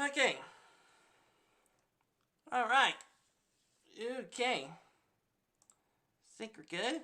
Okay. Alright. Okay. Think we're good?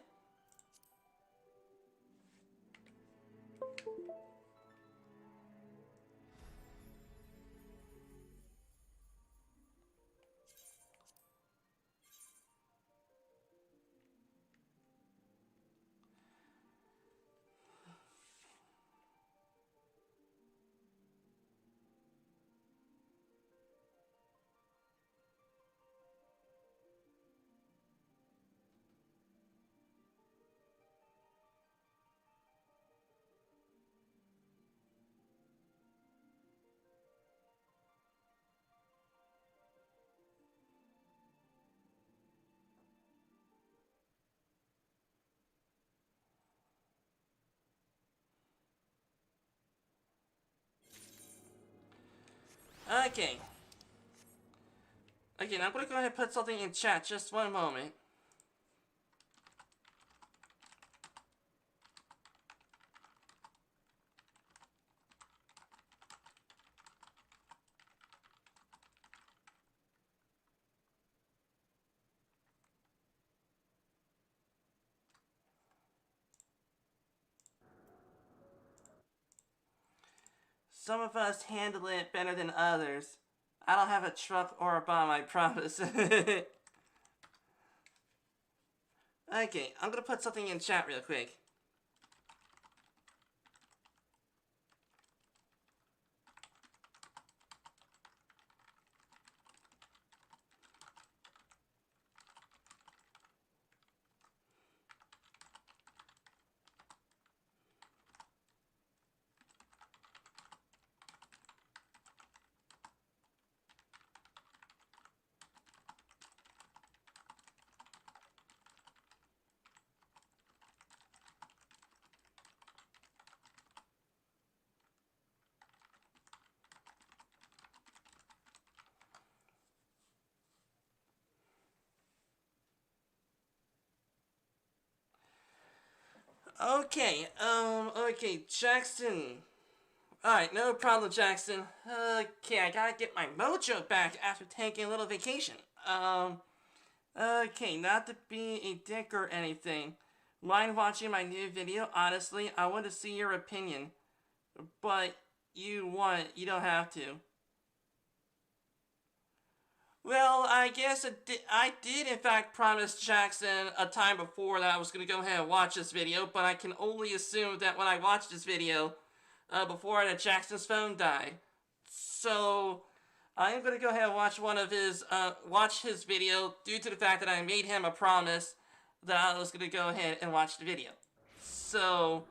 Okay. Okay, now I'm gonna go ahead and put something in chat. Just one moment. Some of us handle it better than others. I don't have a truck or a bomb, I promise. Okay, I'm gonna put something in chat real quick. Okay, Jackson. Alright, no problem, Jackson. Okay, I gotta get my mojo back after taking a little vacation. Okay, not to be a dick or anything. Mind watching my new video? Honestly, I want to see your opinion. But you don't have to. Well, I guess I did in fact promise Jackson a time before that I was going to go ahead and watch this video, but I can only assume that when I watched this video, before that Jackson's phone died. So, I am going to go ahead and watch his video due to the fact that I made him a promise that I was going to go ahead and watch the video. So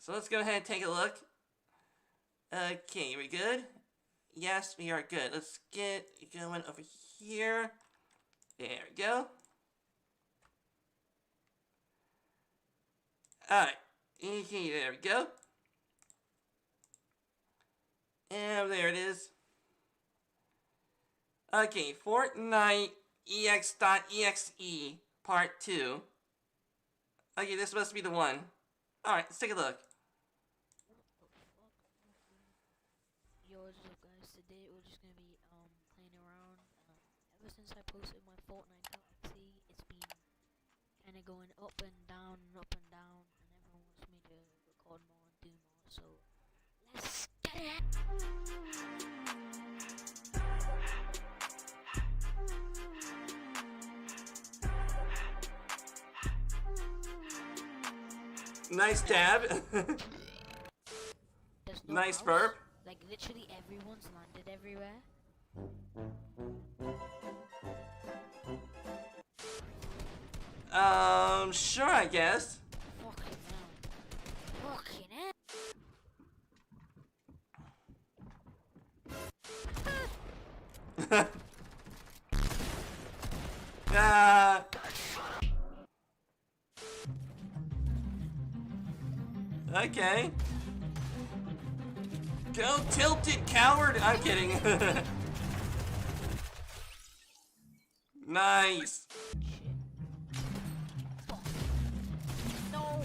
let's go ahead and take a look. Okay, we good? Yes, we are good. Let's get going over here. There we go. Alright. Okay, there we go. And there it is. Okay, Fortnite EX.exe Part 2. Okay, this must be the one. Alright, let's take a look. Yo, what's up guys? Today we're just gonna be playing around. Ever since I posted my Fortnite galaxy, it's been kinda going up and down and up and down, and everyone wants me to record more and do more, so let's get it! Nice dab. No nice house. burp. Like literally everyone's landed everywhere. Sure, I guess. Fucking hell. Fucking hell. Okay. Go tilted coward! I'm kidding. Nice. No.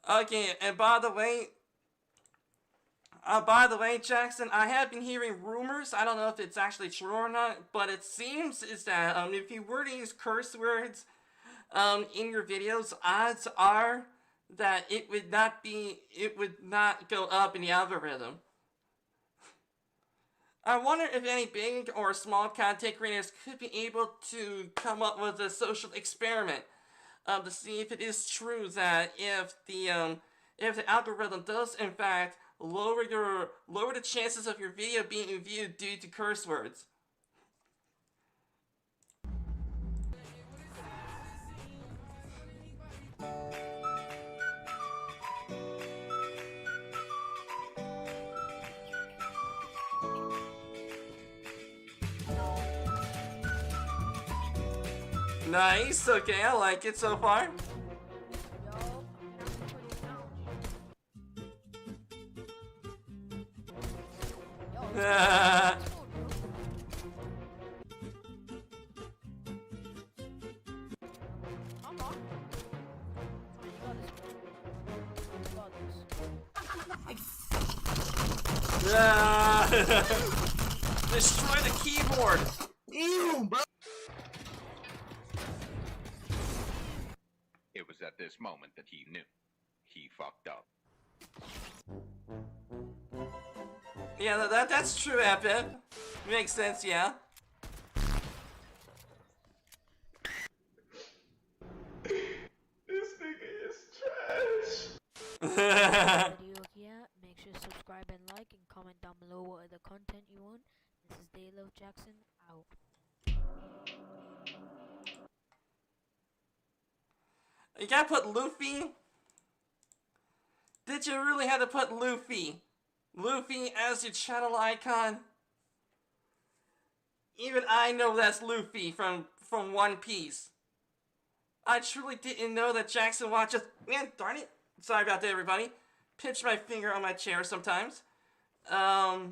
Okay, and by the way, Jackson, I have been hearing rumors. I don't know if it's actually true or not, but it seems is that if you were to use curse words in your videos, odds are that it would not go up in the algorithm. I wonder if any big or small content creators could be able to come up with a social experiment to see if it is true that if the algorithm does in fact lower the chances of your video being viewed due to curse words. Nice, okay, I like it so far. Destroy the keyboard! Ew, bro. It was at this moment that he knew. He fucked up. Yeah, that's true, FF. Makes sense, yeah. This nigga is trash. Video here. Make sure to subscribe and like and comment down below what other content you want. This is Daylove Jackson out. You gotta put Luffy? Did you really have to put Luffy? Luffy as your channel icon? Even I know that's Luffy from One Piece. I truly didn't know that Jackson watches... Man, darn it. Sorry about that, everybody. Pinch my finger on my chair sometimes. I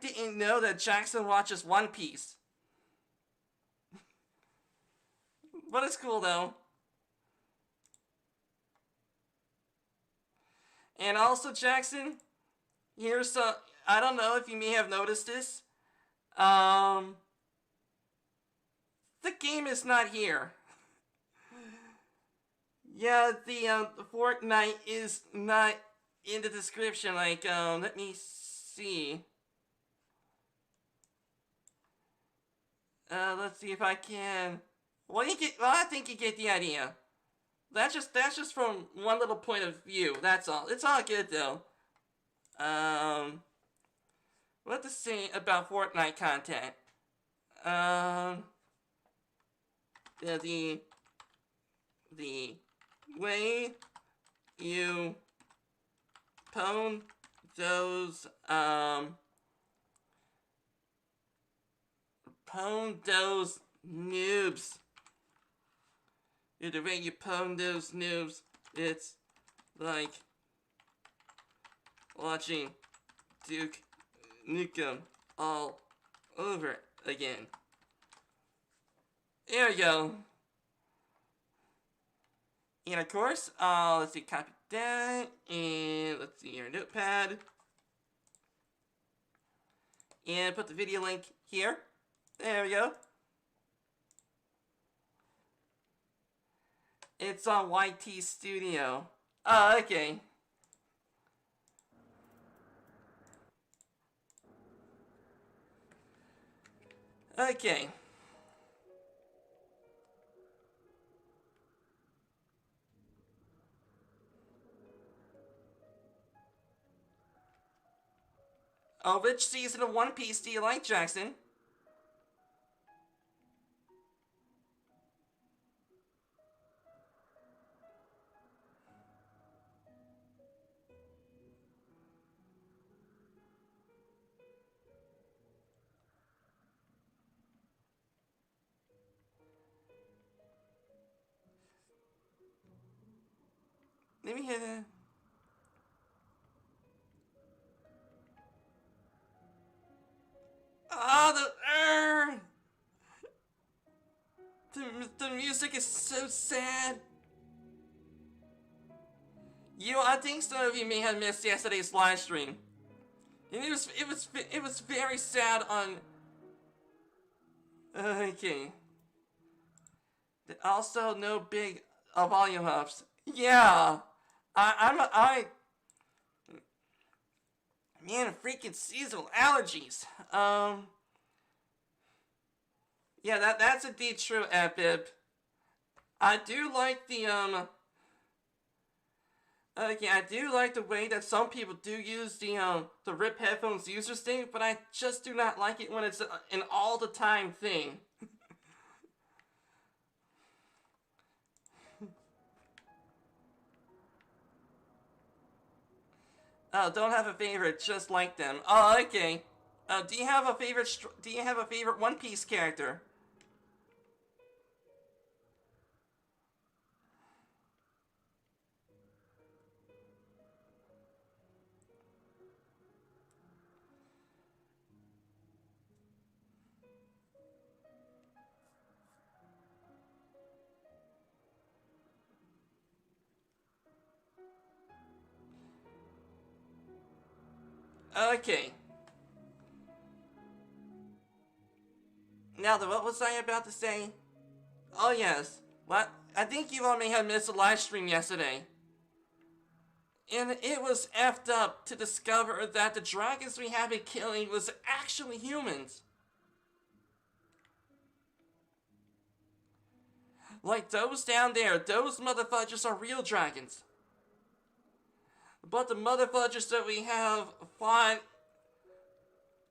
didn't know that Jackson watches One Piece. But it's cool, though. And also, Jackson, here's some... I don't know if you may have noticed this. The game is not here. Yeah, the Fortnite is not in the description. Like, let me see. Let's see if I can... Well, I think you get the idea. That's just from one little point of view. That's all. It's all good though. What to say about Fortnite content? The way you pwn those noobs. Yeah, the way you pwn those noobs, it's like watching Duke Nukem all over again. There we go. And of course, let's see, copy that, and let's see your notepad. And put the video link here. There we go. It's on YT Studio. Oh, okay. Okay. Oh, which season of One Piece do you like, Jackson? Let me hear that. Ah, the music is so sad. I think some of you may have missed yesterday's live stream. And it was very sad on... Okay. Also, no big volume ups. Yeah! Man, freaking seasonal allergies. Yeah, that's indeed true, Epip. I do like the, yeah, I do like the way that some people do use the RIP headphones users thing, but I just do not like it when it's an all-the-time thing. Oh, don't have a favorite, just like them. Oh, okay. Do you have a favorite One Piece character? Okay. Now, what was I about to say? Oh, yes. What? I think you all may have missed a live stream yesterday. And it was effed up to discover that the dragons we have been killing was actually humans. Like those down there, those motherfuckers are real dragons. But the motherfuckers that we have fought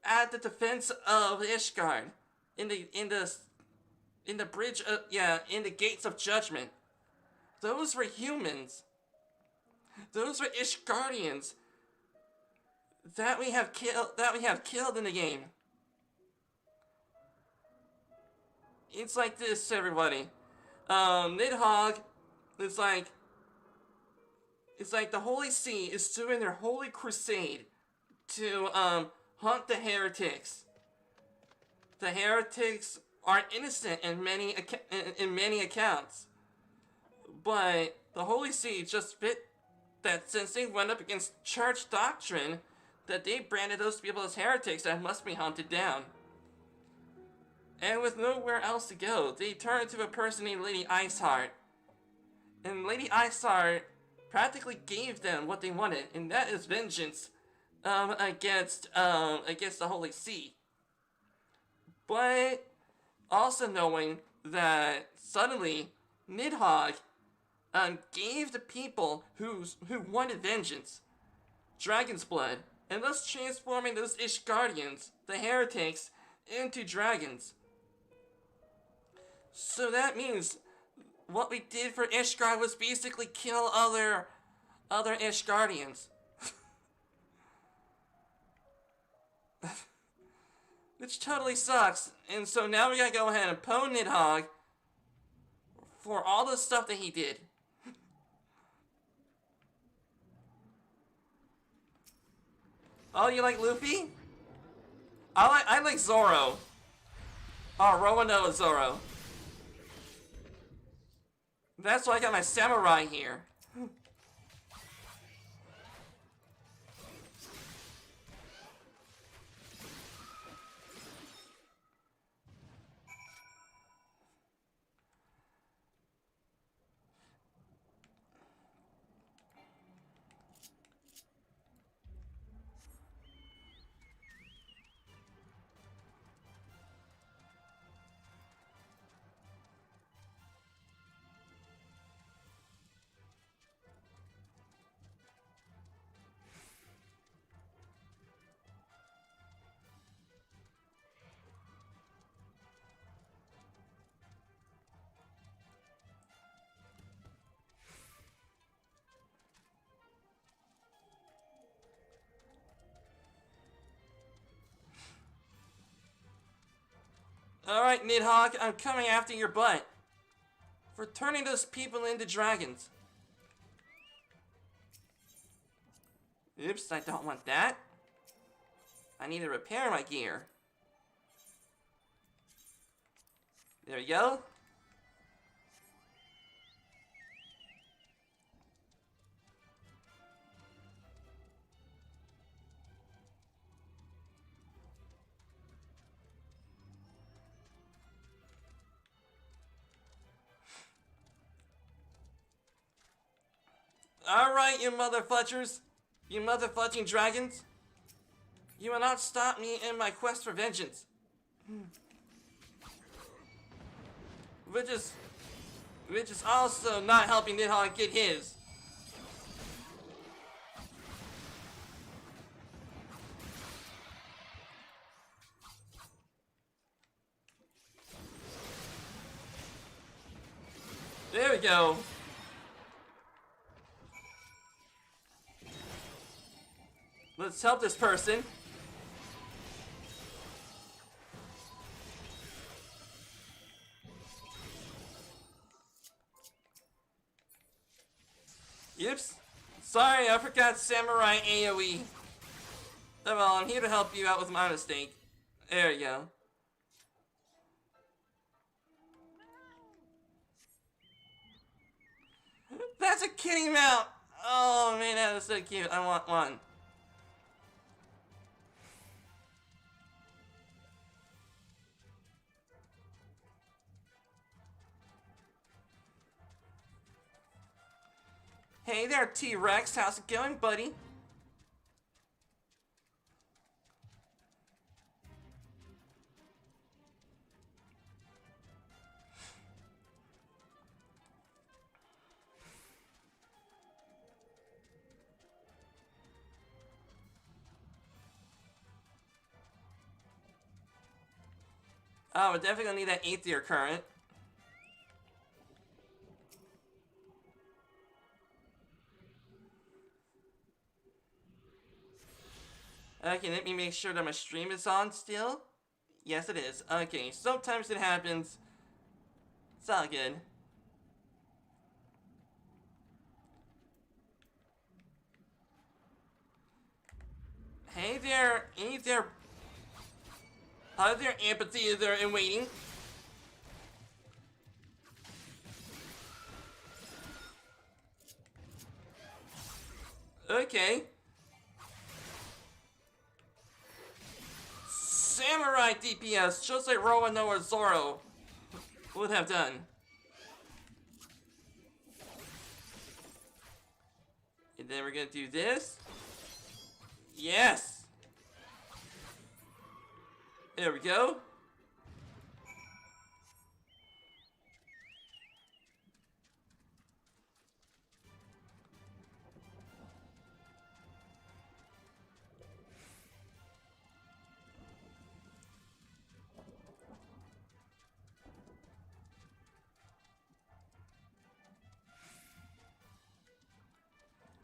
at the defense of Ishgard in the bridge of, in the gates of judgment. Those were humans. Those were Ishgardians that we have killed in the game. It's like this, everybody. Nidhogg is like, it's like the Holy See is doing their holy crusade to hunt the heretics. The heretics are innocent in many accounts, but the Holy See just fit that since they went up against church doctrine, that they branded those people as heretics that must be hunted down. And with nowhere else to go, they turned to a person named Lady Iceheart. And Lady Iceheart practically gave them what they wanted, and that is vengeance against the Holy See. But also knowing that suddenly Nidhogg gave the people who wanted vengeance dragon's blood, and thus transforming those Ishgardians, the heretics, into dragons. So that means what we did for Ishgard was basically kill other Ishgardians. Which totally sucks. And so now we gotta go ahead and pwn Nidhogg for all the stuff that he did. Oh, you like Luffy? I like Zoro. Oh, Roanoa Zoro. That's why I got my samurai here. Alright, Nidhogg, I'm coming after your butt for turning those people into dragons. Oops, I don't want that. I need to repair my gear. There we go. Alright, you motherfudgers. You motherfudging dragons. You will not stop me in my quest for vengeance. Which is also not helping Nidhogg get his. There we go. Let's help this person. Oops. Sorry, I forgot Samurai AoE. Oh well, I'm here to help you out with my mistake. There you go. That's a kitty mount! Oh man, that is so cute. I want one. Hey there, T-Rex. How's it going, buddy? Oh, we're definitely gonna need that 8th year current. Okay, let me make sure that my stream is on still. Yes, it is. Okay, sometimes it happens. It's all good. Hey there, hi there, empathy there in waiting. Okay. Samurai DPS, just like Rowan or Zoro would have done. And then we're gonna do this. Yes! There we go.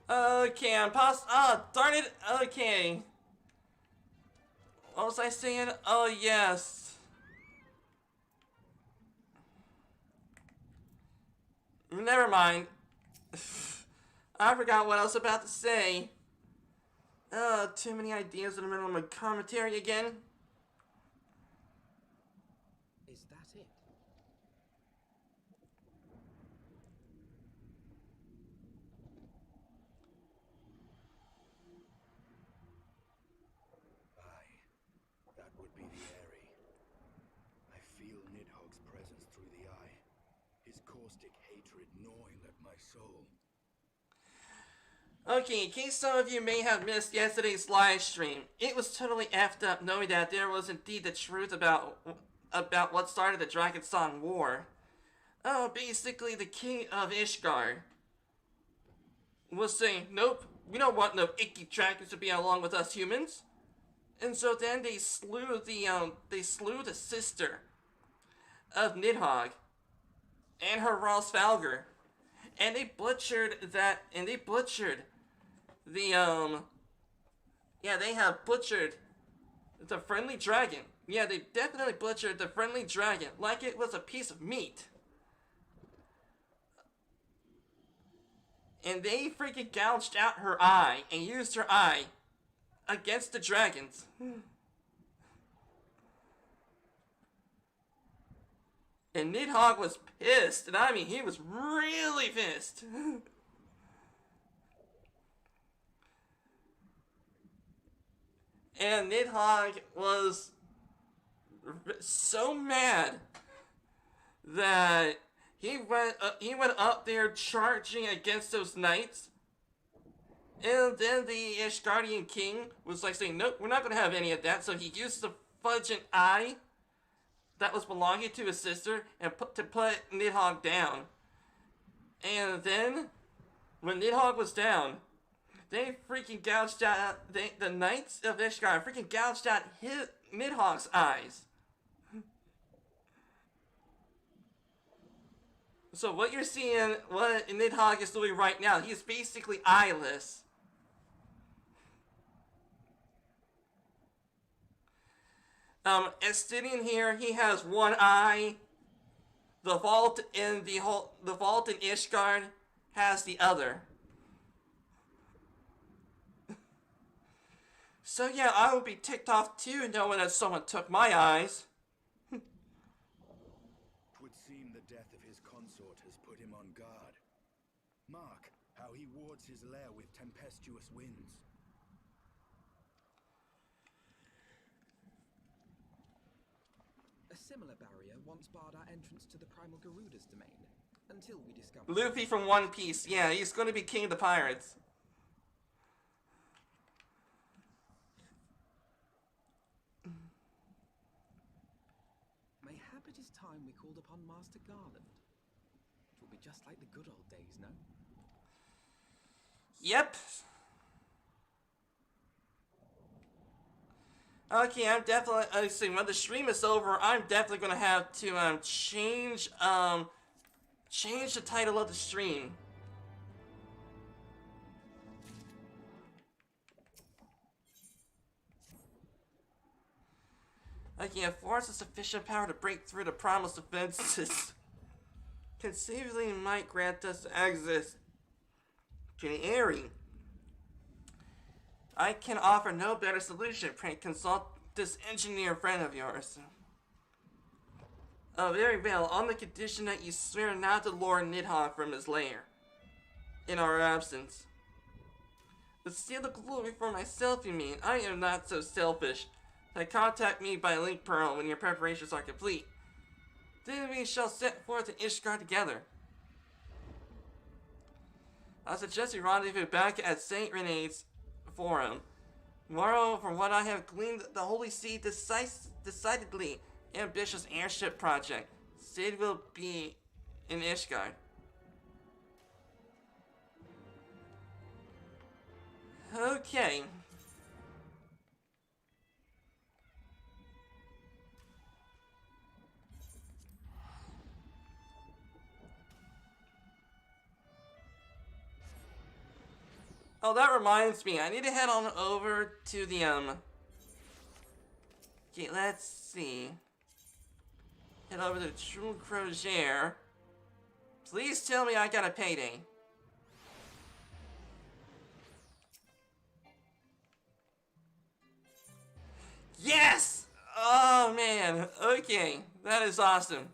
Okay, I'm past. Oh, darn it. Okay. What was I saying? Oh, yes. Never mind. I forgot what I was about to say. Too many ideas in the middle of my commentary again. Is that it? That would be the Airy. I feel Nidhogg's presence through the eye. His caustic hatred gnawing at my soul. Okay, in case some of you may have missed yesterday's live stream, it was totally effed up knowing that there was indeed the truth about what started the Dragonsong War. Oh, basically the king of Ishgard was saying, nope, we don't want no icky dragons to be along with us humans. And so then they slew the sister of Nidhogg and her Rosvalgar. And they butchered they have butchered the friendly dragon. Yeah, they definitely butchered the friendly dragon like it was a piece of meat. And they freaking gouged out her eye and used her eye against the dragons. And Nidhogg was pissed, and I mean, he was really pissed. And Nidhogg was so mad that he went up there charging against those knights And then the Ishgardian king was like saying, nope, we're not going to have any of that. So he used the fudging eye that was belonging to his sister and put Nidhogg down. And then, when Nidhogg was down, they freaking gouged out, the Knights of Ishgard freaking gouged out Nidhogg's eyes. So what you're seeing, what Nidhogg is doing right now, he's basically eyeless. As sitting here, he has one eye. The vault in Ishgard has the other. So yeah, I would be ticked off too knowing that someone took my eyes. Twould seem the death of his consort has put him on guard. Mark how he wards his lair with tempestuous winds. A similar barrier once barred our entrance to the primal Garuda's domain, until we discovered... Luffy from One Piece, yeah, he's going to be king of the pirates. Mayhap it is time we called upon Master Garland. It will be just like the good old days, no? Yep. Okay, I'm definitely, when the stream is over, I'm definitely gonna have to, change the title of the stream. Okay, affords a sufficient power to break through the promised defenses. Conceivably might grant us access to the area. I can offer no better solution. Pray consult this engineer friend of yours. Oh, very well. On the condition that you swear not to lure Nidhogg from his lair. In our absence. But steal the glory for myself, you mean? I am not so selfish. Contact me by link pearl when your preparations are complete. Then we shall set forth to Ishgard together. I suggest we rendezvous back at St. Rene's Forum. Tomorrow, from what I have gleaned, the Holy See decidedly ambitious airship project. Sid will be in Ishgard. Okay. Oh, that reminds me. I need to head on over to the, Okay, let's see. Head over to True Crozier. Please tell me I got a payday. Yes! Oh, man. Okay. That is awesome.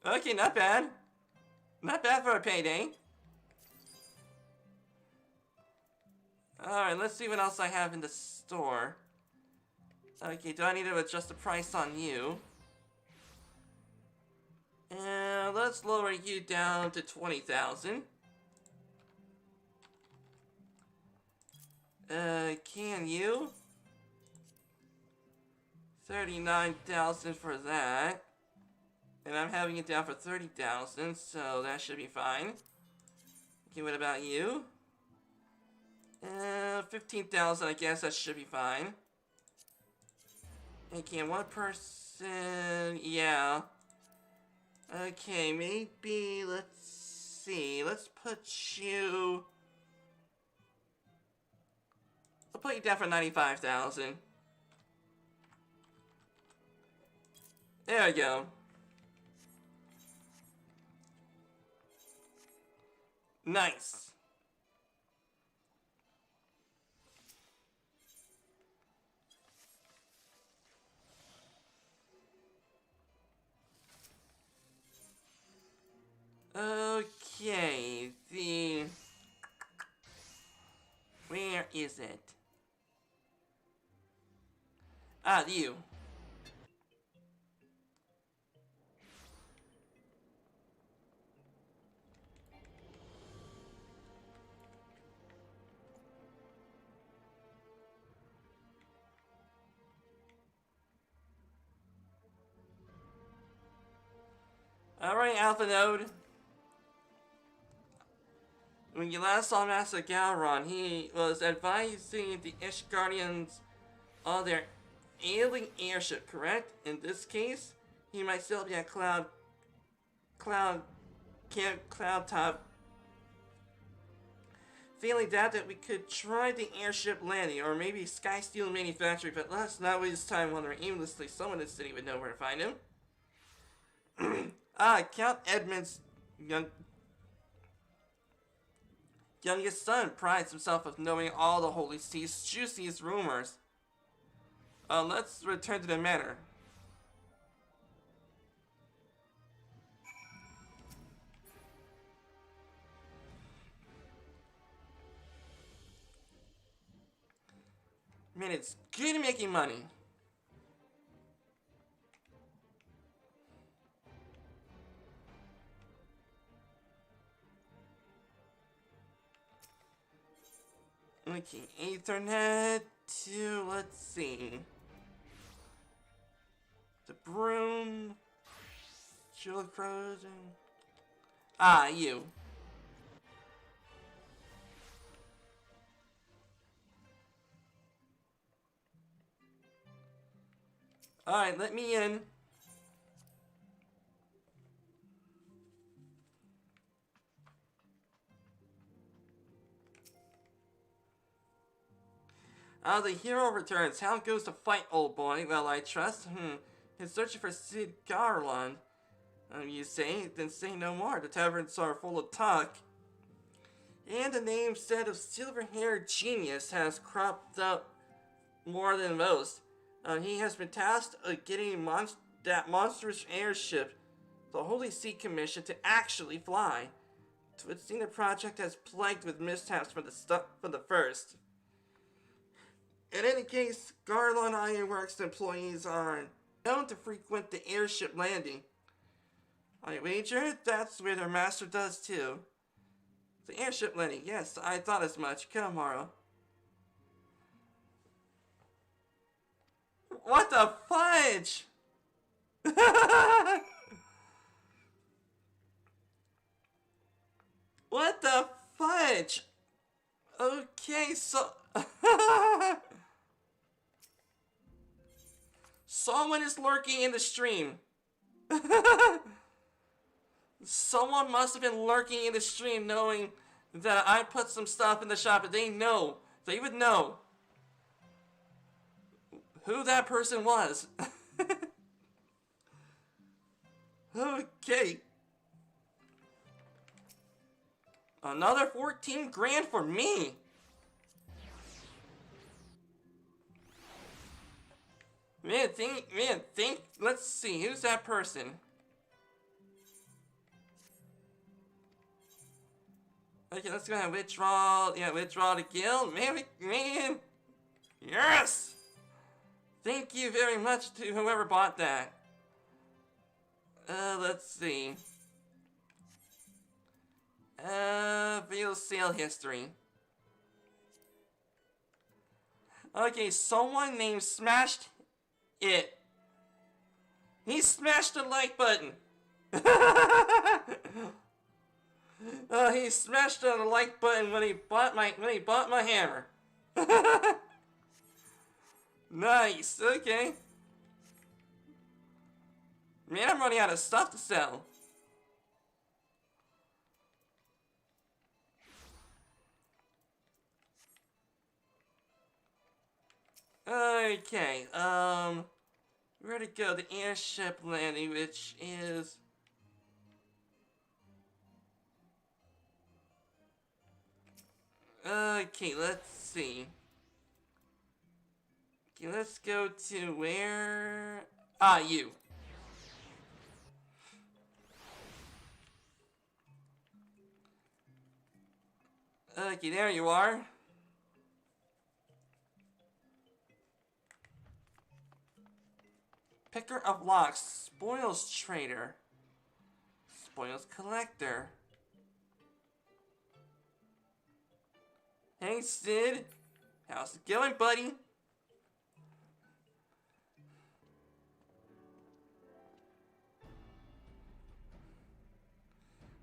Okay, not bad. Not bad for a payday. Alright, let's see what else I have in the store. Okay, do I need to adjust the price on you? And let's lower you down to 20,000. Can you? 39,000 for that. And I'm having it down for 30,000, so that should be fine. Okay, what about you? 15,000, I guess that should be fine. Okay, one person, yeah. Okay, maybe, let's see, let's put you... I'll put you down for 95,000. There we go. Nice. Okay, where is it? Ah, you. Alright, Alpha Node. When you last saw Master Galron, he was advising the Ish Guardians on their ailing airship, correct? In this case, he might still be at Cloud Top. Feeling that we could try the airship landing, or maybe Sky Steel Manufacturing, but let's not waste time wandering aimlessly. Someone in the city would know where to find him. Count Edmund's youngest son prides himself of knowing all the Holy See's juiciest rumors. Let's return to the manor. Man, it's good at making money. Okay, Ethernet to, let's see. The broom. Jewel crows and... you. Alright, let me in. The hero returns. How goes the fight, old boy? Well, I trust. He's searching for Sid Garland. You say? Then say no more. The taverns are full of talk. And the name said of silver-haired genius has cropped up more than most. He has been tasked with getting that monstrous airship, the Holy See Commission, to actually fly. It would seem the project has plagued with mishaps from the first. In any case, Garland Ironworks employees are known to frequent the airship landing. I wager that's where their master does too. The airship landing, yes, I thought as much. Come, Morrow. What the fudge? What the fudge? Okay, so... Someone is lurking in the stream. Someone must have been lurking in the stream knowing that I put some stuff in the shop, and they know. They would know who that person was. Okay. Another 14 grand for me. Man, let's see, who's that person? Okay, let's go ahead and withdraw the guild. Man, yes! Thank you very much to whoever bought that. Let's see. View sale history. Okay, someone named Smashed It. He smashed the like button. He smashed the like button when he bought my hammer. Nice. Okay. Man, I'm running out of stuff to sell. Okay, where to go? The airship landing, which is... Okay, let's see. Okay, let's go to where... you. Okay, there you are. Picker of locks, spoils trader, spoils collector. Hey Sid, how's it going, buddy?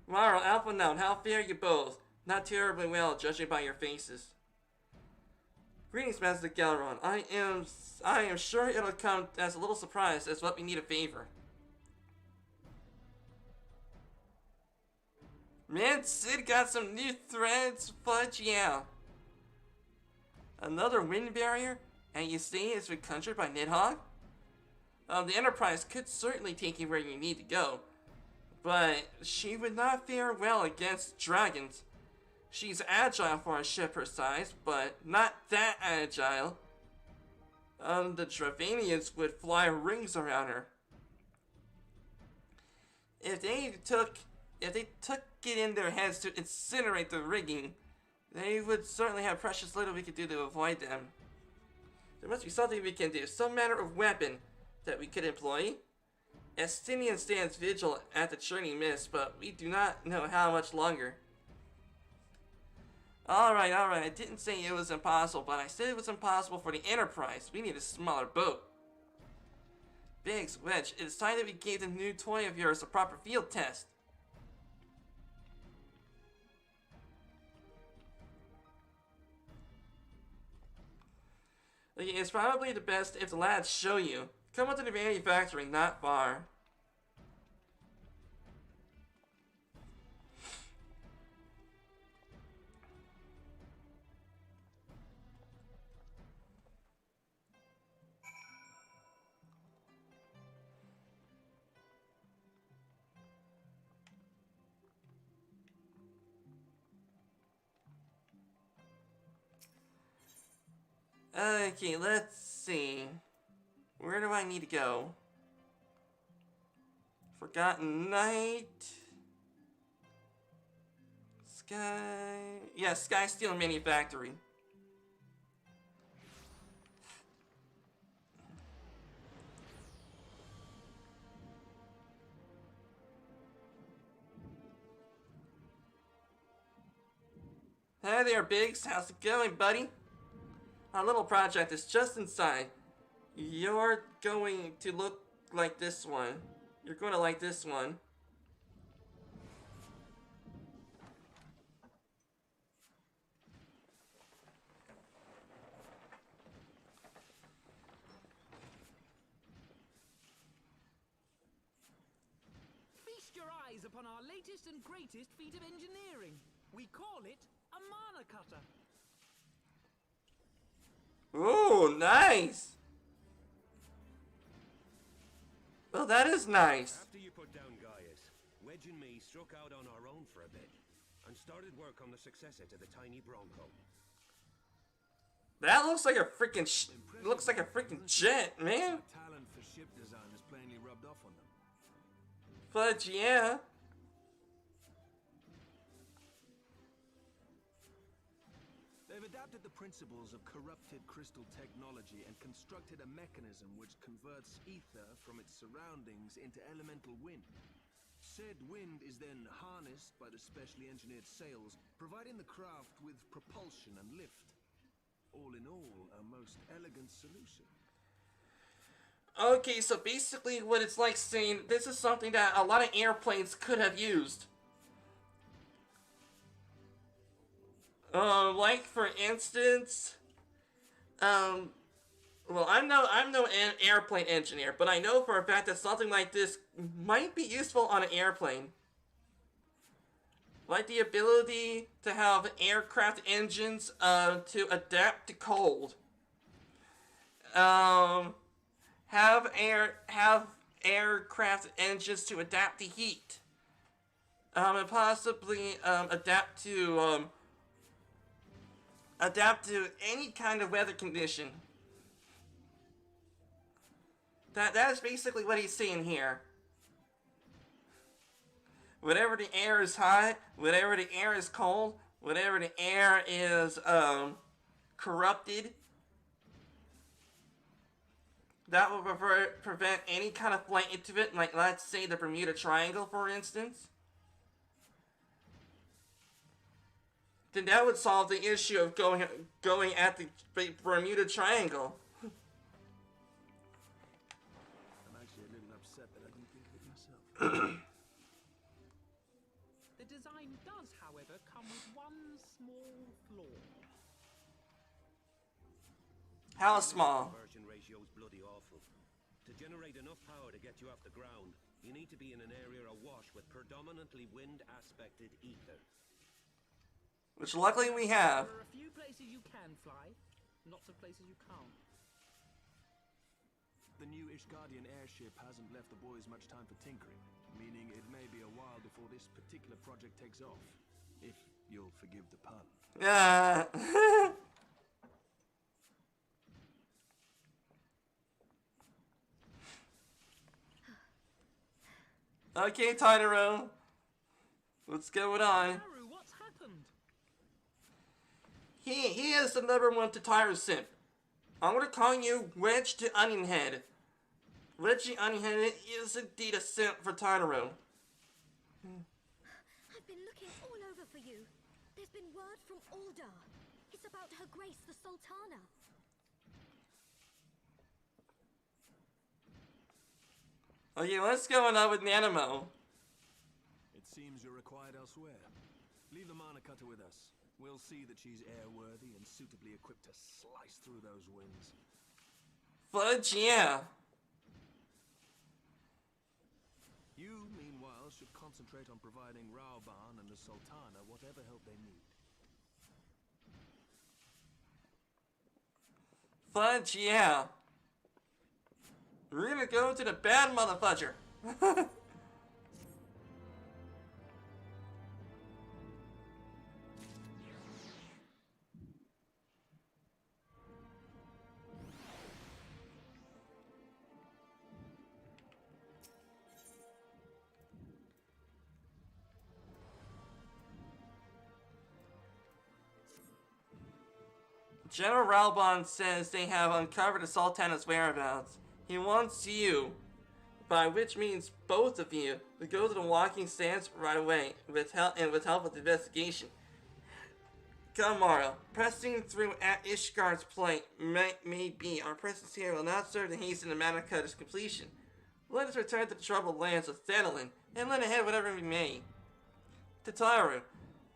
Mara, Alpha Noun, how fare you both? Not terribly well, judging by your faces. Greetings, Master Galeron. I am sure it'll come as a little surprise as what we need a favor. Man, Sid got some new threads, fudge, yeah. Another wind barrier? And you say it's been conjured by Nidhogg? The Enterprise could certainly take you where you need to go, but she would not fare well against dragons. She's agile for a ship her size, but not that agile. The Dravanians would fly rings around her. If they took it in their heads to incinerate the rigging, they would certainly have precious little we could do to avoid them. There must be something we can do, some manner of weapon that we could employ. Estinian stands vigil at the churning mist, but we do not know how much longer. Alright, I didn't say it was impossible, but I said it was impossible for the Enterprise. We need a smaller boat. Biggs, Wedge, it's time that we gave the new toy of yours a proper field test. It's probably the best if the lads show you. Come up to the manufacturing, not far. Okay, let's see. Where do I need to go? Forgotten Night. Sky... Yeah, Sky Steel Manufactory. Hi there, Biggs. How's it going, buddy? Our little project is just inside. You're going to look like this one. You're going to like this one. Feast your eyes upon our latest and greatest feat of engineering. We call it a mana cutter. Ooh, nice! Well, that is nice. After you put down Gaius, Wedge and me struck out on our own for a bit and started work on the successor to the tiny Bronco. That looks like a freaking jet, man. Our talent for ship design is plainly rubbed off on them. But yeah. They've adapted the principles of corrupted crystal technology and constructed a mechanism which converts ether from its surroundings into elemental wind. Said wind is then harnessed by the specially engineered sails, providing the craft with propulsion and lift. All in all, a most elegant solution. Okay, so basically what it's like saying this is something that a lot of airplanes could have used. Like for instance, well, I'm no airplane engineer, but I know for a fact that something like this might be useful on an airplane. Like the ability to have aircraft engines, to adapt to cold. Have aircraft engines to adapt to heat. And possibly, adapt to any kind of weather condition. That is basically what he's saying here. Whatever the air is hot, whatever the air is cold, whatever the air is corrupted, that will prevent any kind of flight into it, like let's say the Bermuda Triangle, for instance. Then that would solve the issue of going at the Bermuda Triangle. I'm actually a little upset that I didn't think of it myself. The How small? Conversion ratio is bloody awful. To generate enough power to get you off the ground, you need to be in an area awash with predominantly wind-aspected ether. Which luckily we have. There are a few places you can fly, lots of places you can't. The new Ishgardian airship hasn't left the boys much time for tinkering, meaning it may be a while before this particular project takes off. If you'll forgive the pun. Yeah. Okay, Totoro. What's going on? Haru, what's happened? He is the #1 Totoro simp. I'm gonna call you Wedge the Onion Head. Wedge the Onion Head is indeed a simp for Totoro. I've been looking all over for you. There's been word from Ulda. It's about Her Grace the Sultana. Okay, what's going on with Nanamo? It seems you're required elsewhere. Leave the Mana Cutter with us. We'll see that she's airworthy and suitably equipped to slice through those winds. Fudge, yeah. You, meanwhile, should concentrate on providing Raoban and the Sultana whatever help they need. Fudge, yeah. We're gonna go to the bad motherfudger. General Raoban says they have uncovered the Sultana's whereabouts. He wants you, by which means both of you, to go to the walking stands right away, with help with the investigation. Come, Mara. Pressing through at Ishgard's plight may be. Our presence here will not serve to hasten the Mana Cutter's completion. Let us return to the troubled lands of Thenelin, and lend ahead whatever we may. Tataru,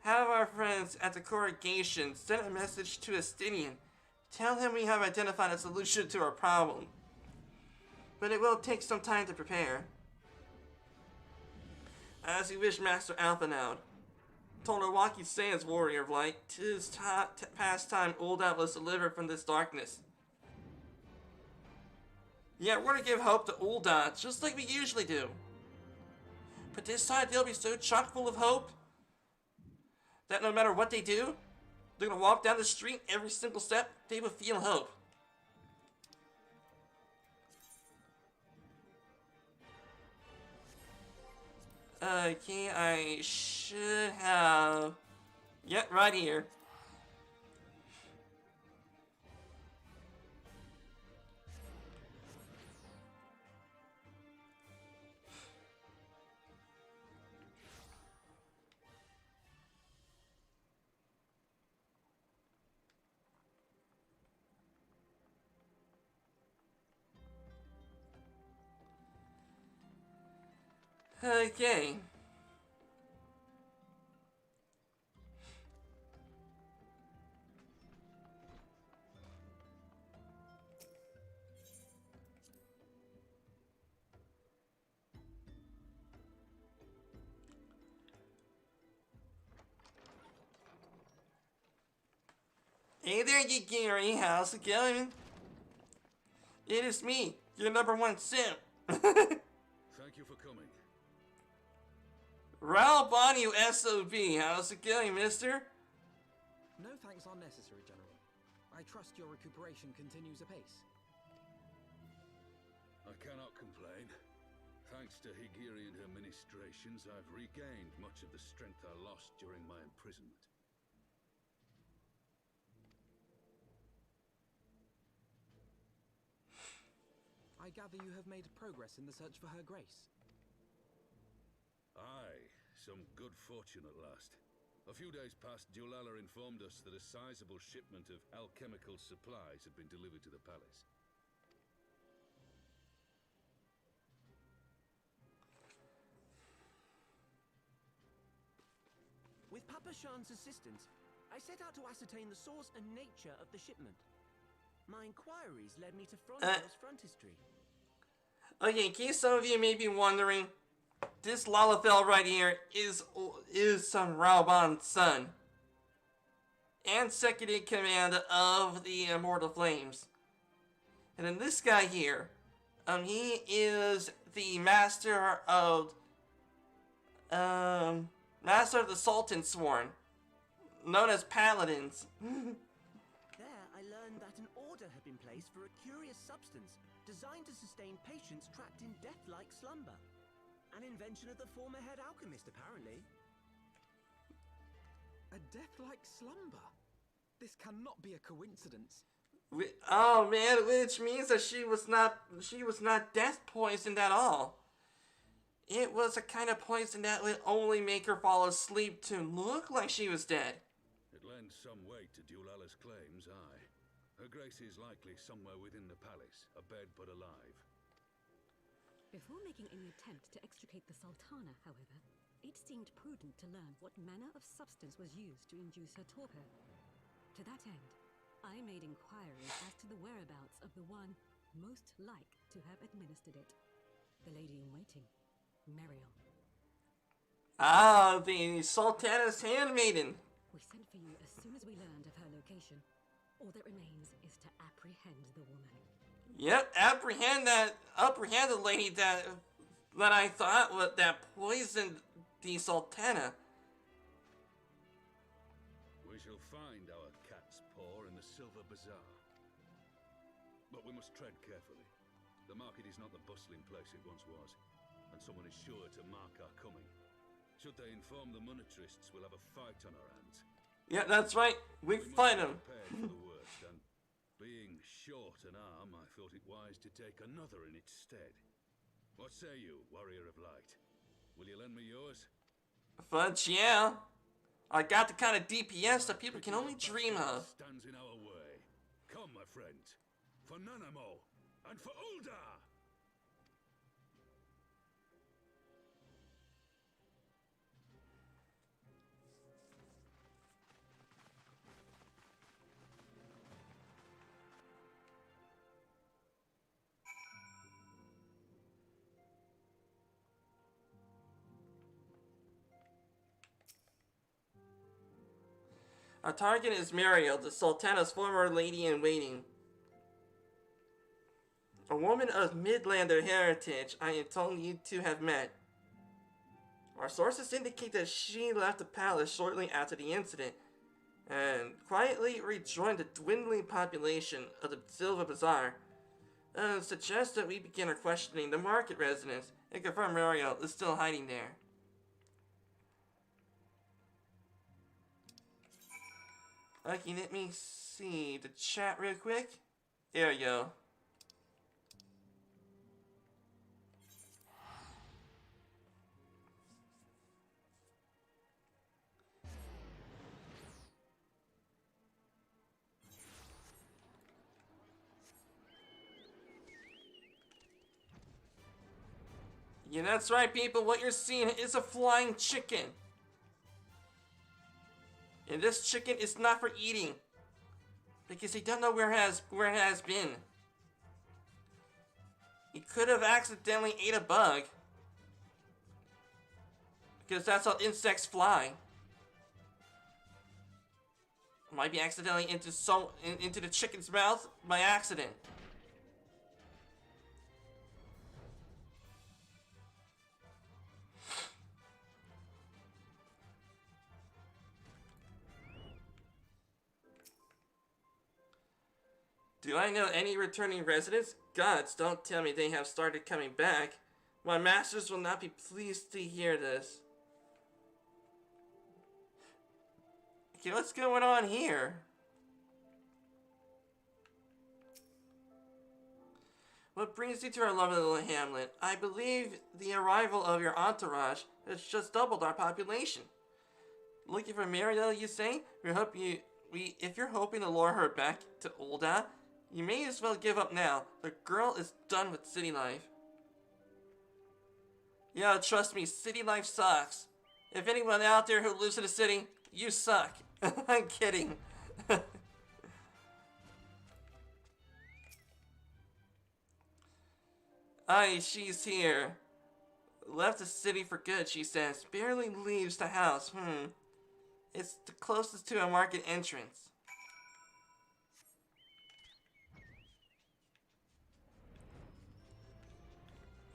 have our friends at the corrugation send a message to Estinian. Tell him we have identified a solution to our problem. But it will take some time to prepare. As you wish, Master Alphanaud. Tolorwaki Sands, warrior of light, 'tis past time Ulda was delivered from this darkness. Yeah, we're gonna give hope to Ulda, just like we usually do. But this time they'll be so chock full of hope that no matter what they do, they're gonna walk down the street, every single step, they will feel hope. Okay, I should have... Yep, right here. Okay. Hey there, you Gary. How's it going? It is me, your #1 simp. Thank you for coming. Raul Bonnie SOB. How's it going, mister? No thanks are necessary, General. I trust your recuperation continues apace. I cannot complain. Thanks to Higiri and her ministrations, I've regained much of the strength I lost during my imprisonment. I gather you have made progress in the search for Her Grace. Aye, some good fortune at last. A few days past, Julala informed us that a sizable shipment of alchemical supplies had been delivered to the palace. With Papa Shan's assistance, I set out to ascertain the source and nature of the shipment. My inquiries led me to Frondo's frontistery. Okay, in case some of you may be wondering, this Lalafell right here is Sun Raoban's son. And second in command of the Immortal Flames. And then this guy here, he is the master of the Sultan Sworn, known as Paladins. There, I learned that an order had been placed for a curious substance designed to sustain patients trapped in death-like slumber. An invention of the former head alchemist, apparently. A death-like slumber? This cannot be a coincidence. Oh man, which means that she was not death poisoned at all. It was a kind of poison that would only make her fall asleep to look like she was dead. It lends some weight to Dulala's claims, aye. Her Grace is likely somewhere within the palace, abed but alive. Before making any attempt to extricate the Sultana, however, it seemed prudent to learn what manner of substance was used to induce her torpor. To that end, I made inquiries as to the whereabouts of the one most like to have administered it. The lady-in-waiting, Muriel. Ah, the Sultana's handmaiden. We sent for you as soon as we learned of her location. All that remains is to apprehend the woman. Yep, apprehend the lady that I thought that poisoned the Sultana. We shall find our cat's paw in the Silver Bazaar. But we must tread carefully. The market is not the bustling place it once was, and someone is sure to mark our coming. Should they inform the monetarists, we'll have a fight on our hands. Yeah, that's right. We fight them. Prepared for the worst, and being short an arm, I thought it wise to take another in its stead. What say you, warrior of light? Will you lend me yours? But yeah, I got the kind of DPS that people can only dream of. Stands in our way. Come, my friend, for Nanamo and for Uldar. Our target is Muriel, the Sultana's former lady-in-waiting. A woman of Midlander heritage I am told you to have met. Our sources indicate that she left the palace shortly after the incident and quietly rejoined the dwindling population of the Silver Bazaar. Suggests that we begin our questioning the market residents and confirm Muriel is still hiding there. Okay, let me see the chat real quick. There we go. Yeah, that's right, people. What you're seeing is a flying chicken. And this chicken is not for eating, because they don't know where it has been. It could have accidentally ate a bug, because that's how insects fly. Might be accidentally into the chicken's mouth by accident. Do I know any returning residents? Gods, don't tell me they have started coming back. My masters will not be pleased to hear this. Okay, what's going on here? What brings you to our lovely little hamlet? I believe the arrival of your entourage has just doubled our population. Looking for Muriel, you say? If you're hoping to lure her back to Ulda, you may as well give up now. The girl is done with city life. Yeah, trust me, city life sucks. If anyone out there who lives in a city, you suck. I'm kidding. Aye, she's here. Left the city for good, she says. Barely leaves the house. It's the closest to a market entrance.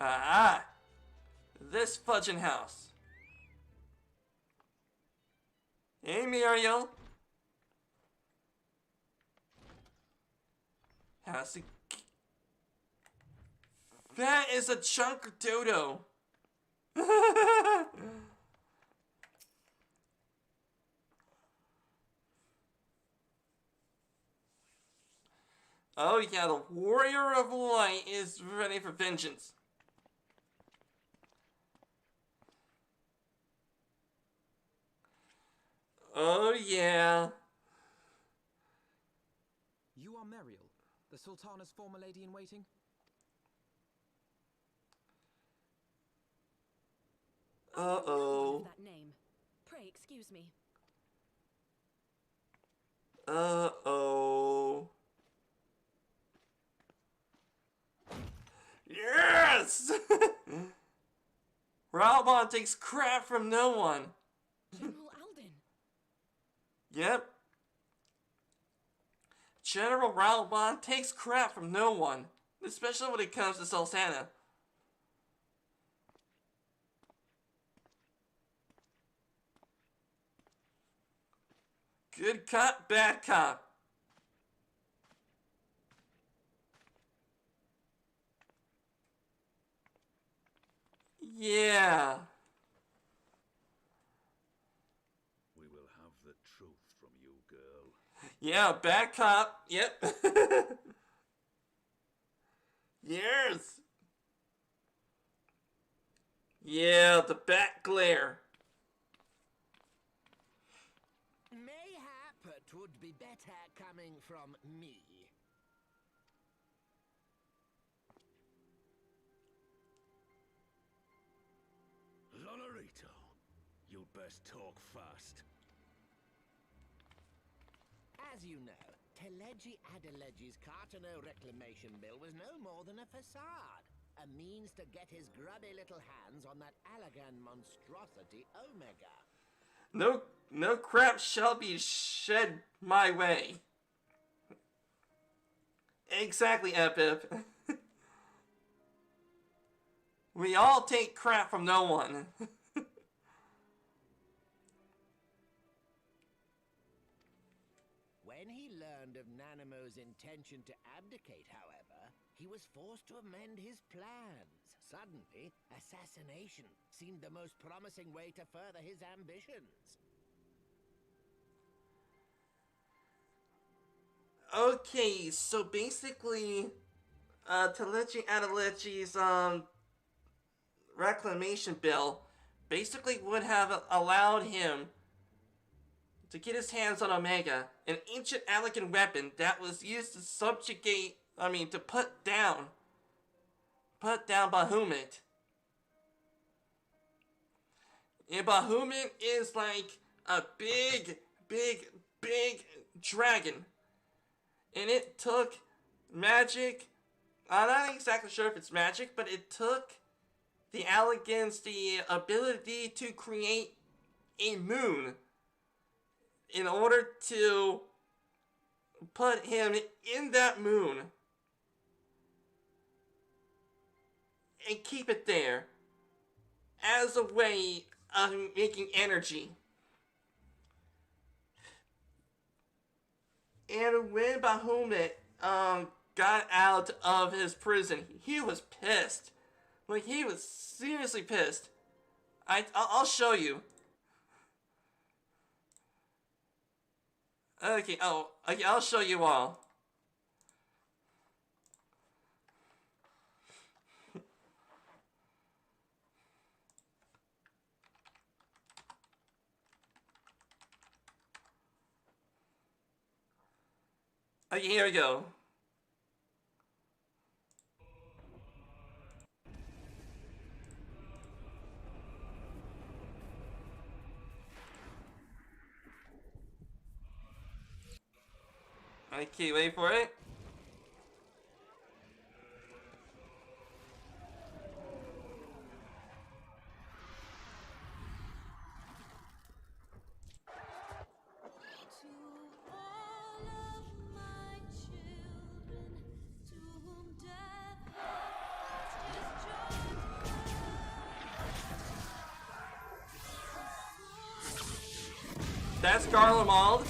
Ah! This fudging house. Hey, Muriel. How's it? That is a chunk of dodo. Oh yeah, the Warrior of Light is ready for vengeance. Oh yeah. You are Muriel, the Sultana's former lady-in-waiting? Uh-oh. That name. Pray excuse me. Uh-oh. Yes! Ralbon takes crap from no one. General Alden. Yep. General Ralbon takes crap from no one, especially when it comes to Sultana. Good cop, bad cop. Yeah. We will have the truth from you, girl. Yeah, bad cop. Yep. Yes. Yeah, the bat glare. Mayhap it would be better coming from me. Lonorito, you'd best talk fast. As you know, Teleji Adeleji's Cartano reclamation bill was no more than a facade. A means to get his grubby little hands on that Allagan monstrosity Omega. No crap shall be shed my way. Exactly, FF. We all take crap from no one. When he learned of Nanamo's intention to abdicate, however, he was forced to amend his plans. Suddenly, assassination seemed the most promising way to further his ambitions. Okay, so basically, Teleji Adeleji's reclamation bill basically would have allowed him to get his hands on Omega, an ancient Allagan weapon that was used to subjugate, to put down Bahamut. And Bahamut is like a big dragon. And it took magic. I'm not exactly sure if it's magic, but it took the Allagans the ability to create a moon in order to put him in that moon and keep it there as a way of making energy. And when Bahamut got out of his prison, he was pissed. Like, he was seriously pissed. I'll show you. Okay, I'll show you all. Okay, here we go. Okay, wait for it. That's Garlemald.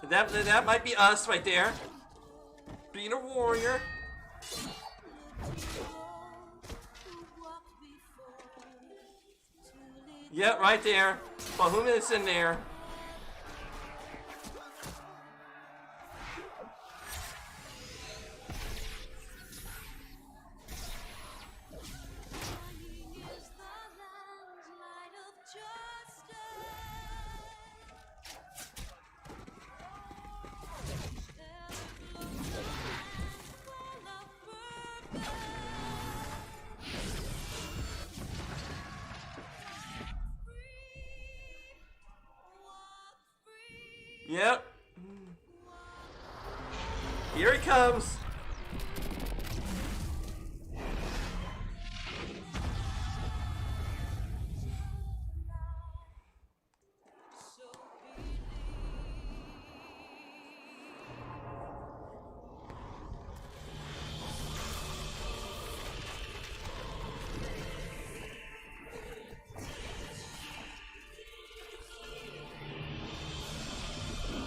That might be us right there. Being a warrior. Yep, right there. Bahamut is in there. Yep. Here he comes.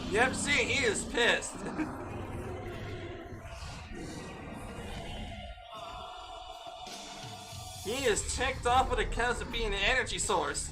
Yep, see, he is pissed. He is ticked off when it comes to being an energy source.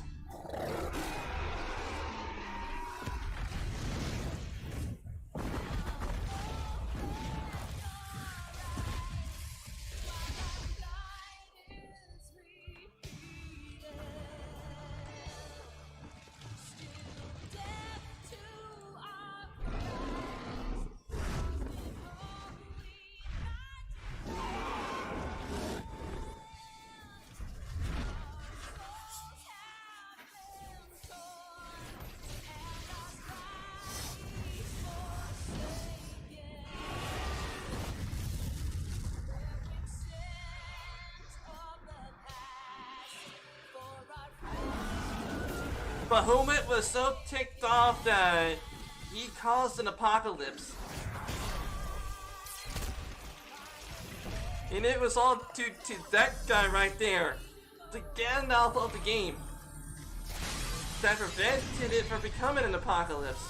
Bahamut was so ticked off that he caused an apocalypse. And it was all to that guy right there, the Gandalf of the game, that prevented it from becoming an apocalypse.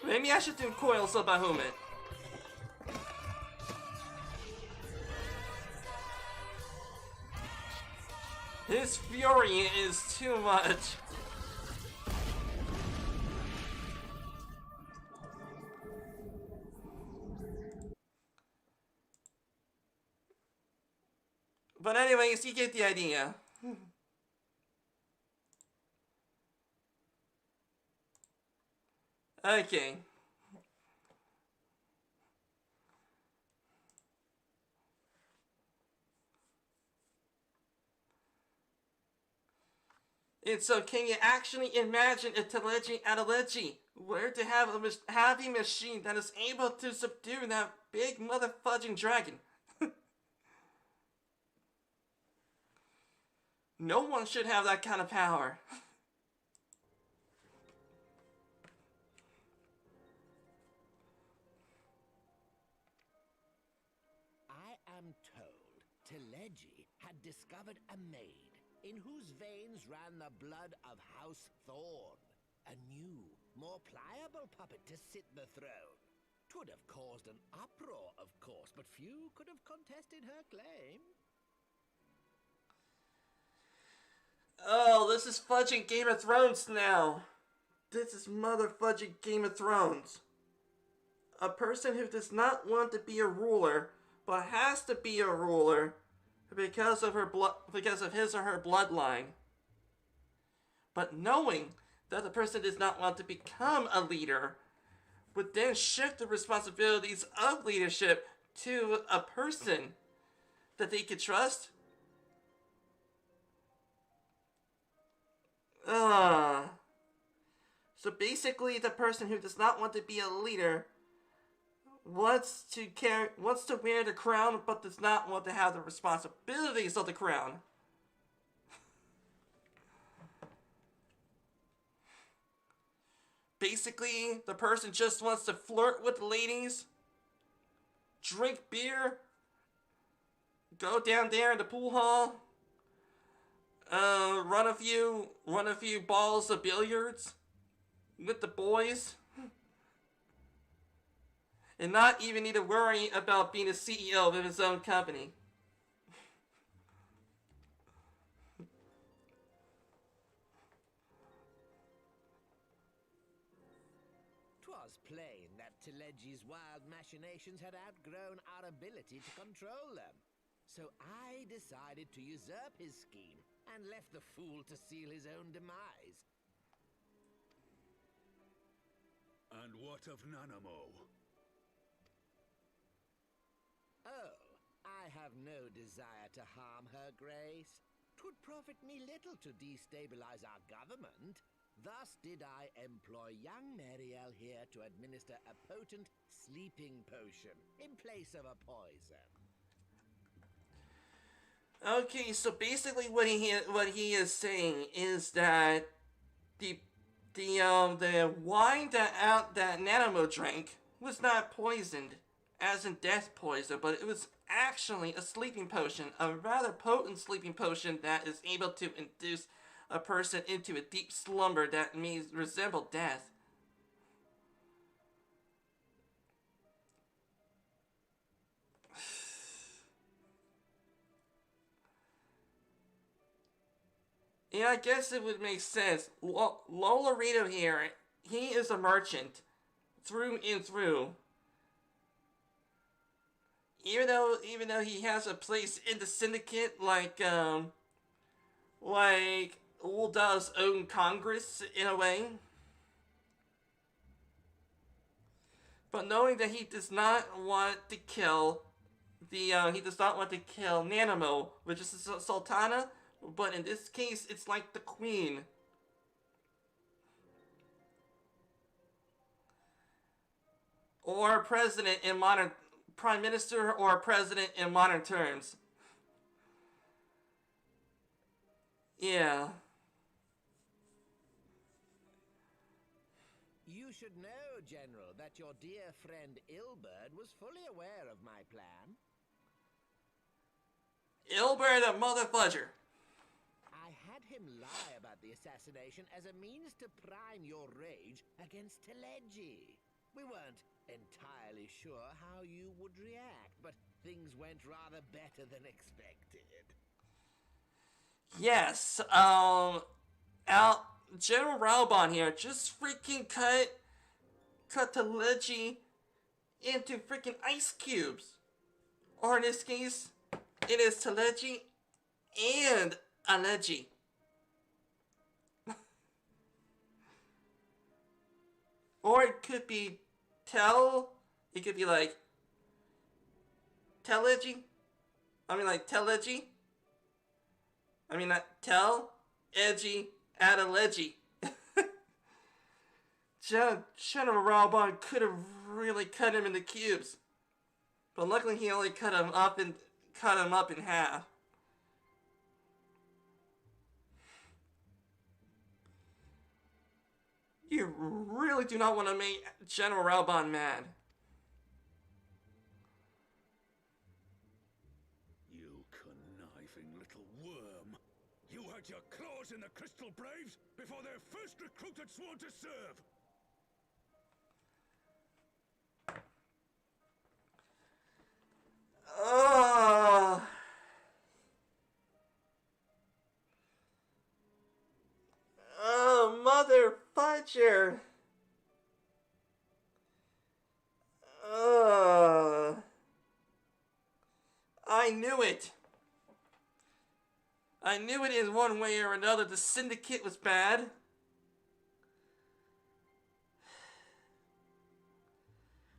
Maybe I should do coils of Bahamut. His fury is too much. But anyways, you get the idea. Okay. And so, can you actually imagine a Telegy where to have a heavy machine that is able to subdue that big motherfudging dragon? No one should have that kind of power. I am told Telegy had discovered a maid in whose veins ran the blood of House Thorn. A new, more pliable puppet to sit the throne. 'Twould have caused an uproar, of course, but few could have contested her claim. Oh, this is fudging Game of Thrones now. This is motherfudging Game of Thrones. A person who does not want to be a ruler, but has to be a ruler because of his or her bloodline. But knowing that the person does not want to become a leader, would then shift the responsibilities of leadership to a person that they could trust? So basically, the person who does not want to be a leader wants to wear the crown, but does not want to have the responsibilities of the crown. Basically, the person just wants to flirt with ladies, drink beer, go down there in the pool hall, run a few balls of billiards with the boys, and not even need to worry about being a CEO of his own company. 'Twas plain that Telegi's wild machinations had outgrown our ability to control them. So I decided to usurp his scheme and left the fool to seal his own demise. And what of Nanamo? Oh, I have no desire to harm her grace. 'Twould profit me little to destabilize our government. Thus did I employ young Mariel here to administer a potent sleeping potion in place of a poison. Okay, so basically what he is saying is that the wine that Nanamo drank was not poisoned, as in death poison, but it was actually a sleeping potion, a rather potent sleeping potion that is able to induce a person into a deep slumber that may resemble death. Yeah, I guess it would make sense. Lolarito here, he is a merchant, through and through. Even though he has a place in the syndicate, like Ulda's own Congress in a way. But knowing that he does not want to kill Nanamo, which is the Sultana, but in this case, it's like the Queen. Or president in modern, prime minister or president in modern terms. Yeah. You should know, General, that your dear friend Ilberd was fully aware of my plan. Ilberd, a motherfudger. I had him lie about the assassination as a means to prime your rage against Telegi. We weren't entirely sure how you would react, but things went rather better than expected. Yes, General Raubon here just freaking cut Telegi into freaking ice cubes. Or in this case, it is Telegi and Alegi. Or it could be it could be like Telegi. Telegi. Not edgy, Adalegi. General Raubon could have really cut him into cubes. But luckily he only cut him up in half. You really do not want to make General Raubon mad. You conniving little worm. You had your claws in the Crystal Braves before their first recruit had sworn to serve. Oh, mother fudger. I knew it. I knew it in one way or another. The syndicate was bad.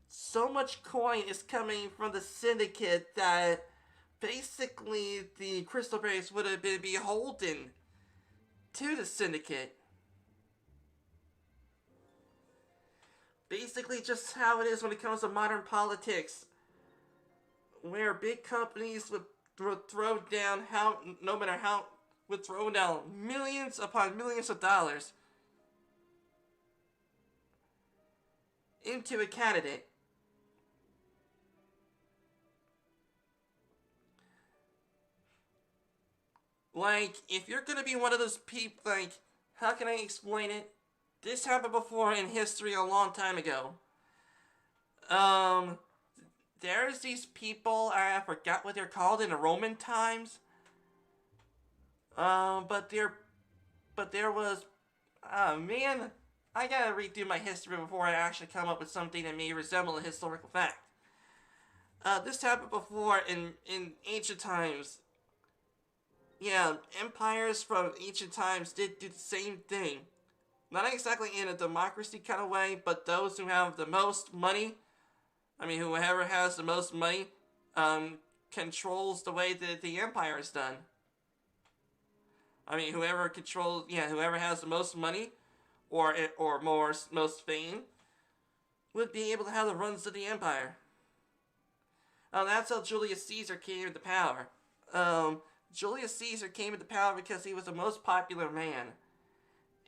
So much coin is coming from the syndicate that basically the Crystal Braves would have been beholden to the Syndicate. Basically just how it is when it comes to modern politics, where big companies would throw down would throw down millions upon millions of dollars into a candidate. Like, if you're gonna be one of those people, like, how can I explain it? This happened before in history a long time ago. There's these people, I forgot what they're called in the Roman times. But there was, man, I gotta redo my history before I actually come up with something that may resemble a historical fact. This happened before in ancient times. Yeah, empires from ancient times did do the same thing. Not exactly in a democracy kind of way, but those who have the most money, whoever has the most money, controls the way that the empire is done. Whoever has the most money, or most fame, would be able to have the runs of the empire. That's how Julius Caesar came into power. Julius Caesar came into power because he was the most popular man.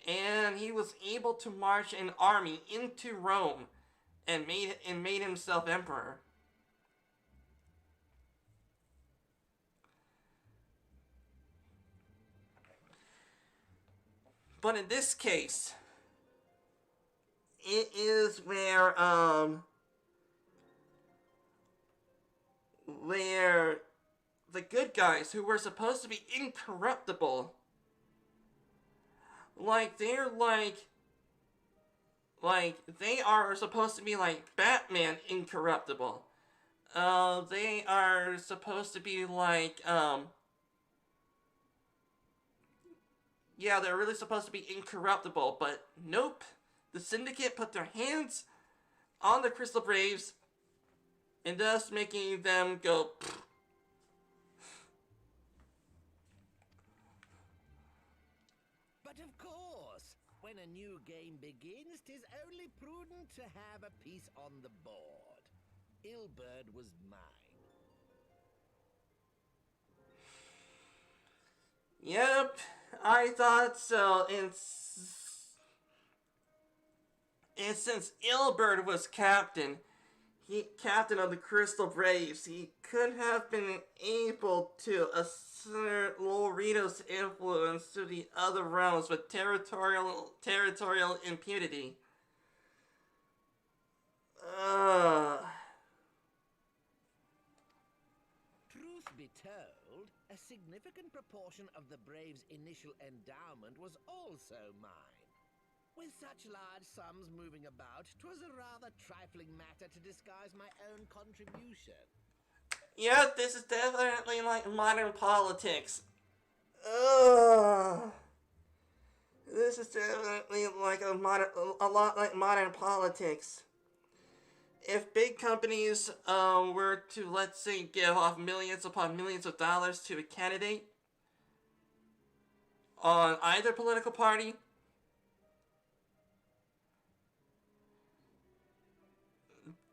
And he was able to march an army into Rome and made himself emperor. But in this case, it is where the good guys who were supposed to be incorruptible, they are supposed to be like Batman incorruptible. They are supposed to be they're really supposed to be incorruptible, but nope. The Syndicate put their hands on the Crystal Braves, and thus making them go pfft. But of course, when a new game begins, 'tis only prudent to have a piece on the board. Ilberd was mine. Yep, I thought so. And since Ilberd was captain of the Crystal Braves, he could have been able to assert Lorito's influence to the other realms with territorial impunity. Truth be told, a significant proportion of the Braves' initial endowment was also mine. With such large sums moving about, 'twas a rather trifling matter to disguise my own contribution. Yeah, this is definitely like modern politics. Ugh. This is definitely like a lot like modern politics. If big companies were to, let's say, give off millions upon millions of dollars to a candidate on either political party,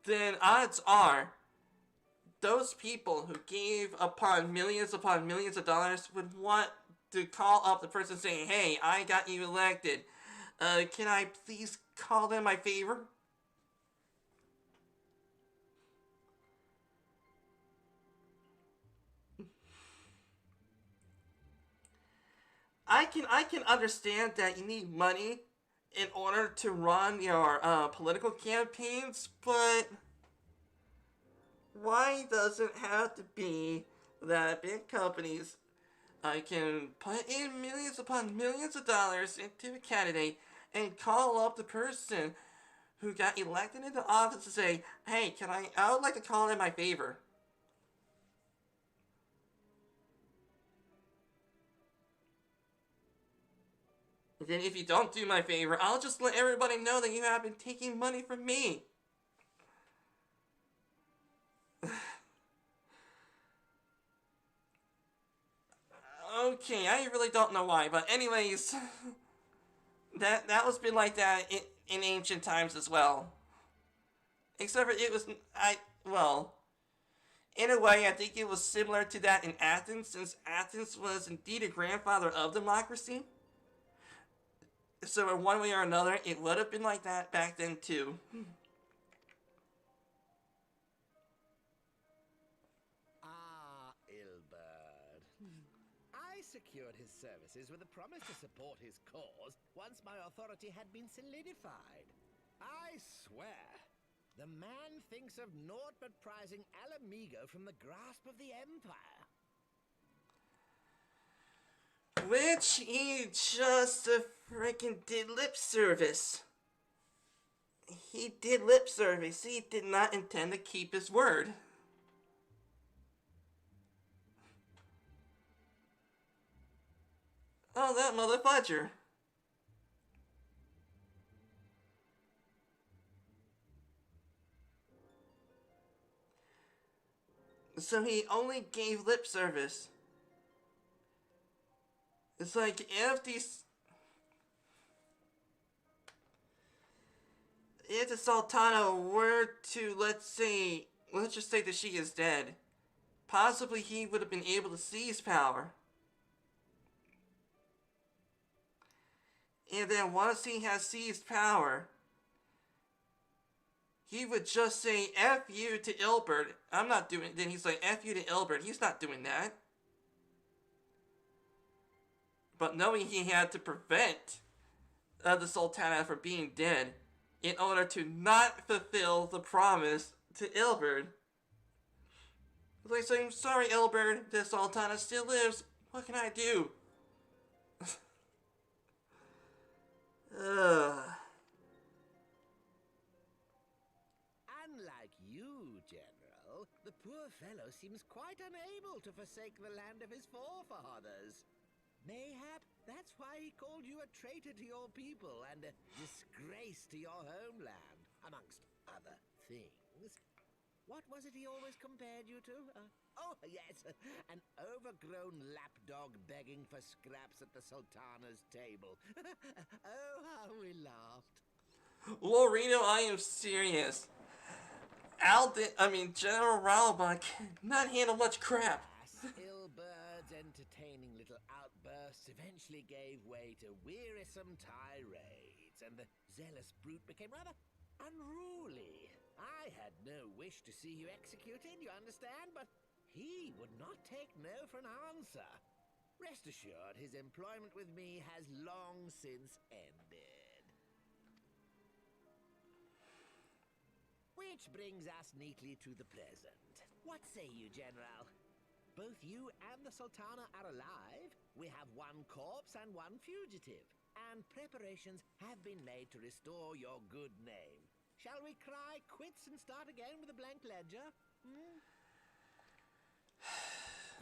then odds are those people who gave upon millions of dollars would want to call up the person saying, hey, I got you elected. Can I please call in my favor? I can understand that you need money in order to run your political campaigns, but why does it have to be that big companies can put in millions upon millions of dollars into a candidate and call up the person who got elected into office to say, hey, I would like to call in my favor. Then if you don't do my favor, I'll just let everybody know that you have been taking money from me. Okay, I really don't know why, but anyways, that was been like that in ancient times as well. Except for it was, well, in a way, I think it was similar to that in Athens, since Athens was indeed a grandfather of democracy. So in one way or another, it would have been like that back then too. Ilberd. I secured his services with a promise to support his cause once my authority had been solidified. I swear, the man thinks of naught but prizing Alamigo from the grasp of the Empire. Which he just freaking did lip service. He did lip service. He did not intend to keep his word. Oh, that mother fudger. So he only gave lip service. It's like if the Sultana were to, let's just say that she is dead, possibly he would have been able to seize power. And then once he has seized power, he would just say F you to Ilberd. I'm not doing it. Then he's like F you to Ilberd. He's not doing that. But knowing he had to prevent the Sultana from being dead in order to not fulfill the promise to Ilberd. It's like saying, sorry Ilberd, the Sultana still lives. What can I do? Unlike you, General, the poor fellow seems quite unable to forsake the land of his forefathers. Mayhap that's why he called you a traitor to your people and a disgrace to your homeland, amongst other things. What was it he always compared you to? Oh, yes, an overgrown lapdog begging for scraps at the Sultana's table. Oh, how we laughed. Lorino, I am serious. General Ralbach cannot handle much crap. Ilberd's entertaining little outbursts eventually gave way to wearisome tirades, and the zealous brute became rather unruly. I had no wish to see you executed, you understand, but he would not take no for an answer. Rest assured, his employment with me has long since ended. Which brings us neatly to the present. What say you, General? Both you and the Sultana are alive. We have one corpse and one fugitive, and preparations have been made to restore your good name. Shall we cry quits and start again with a blank ledger?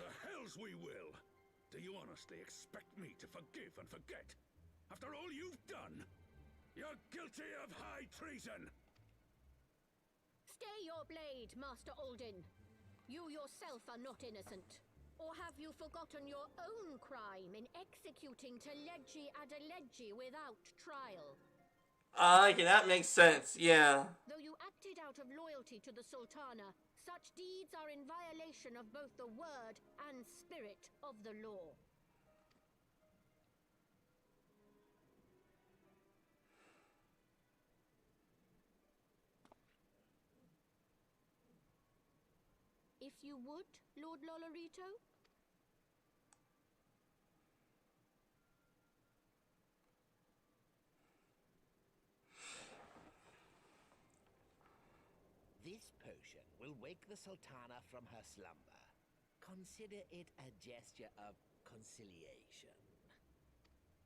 The hells we will! Do you honestly expect me to forgive and forget? After all you've done? You're guilty of high treason! Stay your blade, Master Alden. You yourself are not innocent. Or have you forgotten your own crime in executing Teledji Adeledji without trial? Okay, that makes sense, yeah. Though you acted out of loyalty to the Sultana, such deeds are in violation of both the word and spirit of the law. If you would, Lord Lolorito? This potion will wake the Sultana from her slumber. Consider it a gesture of conciliation.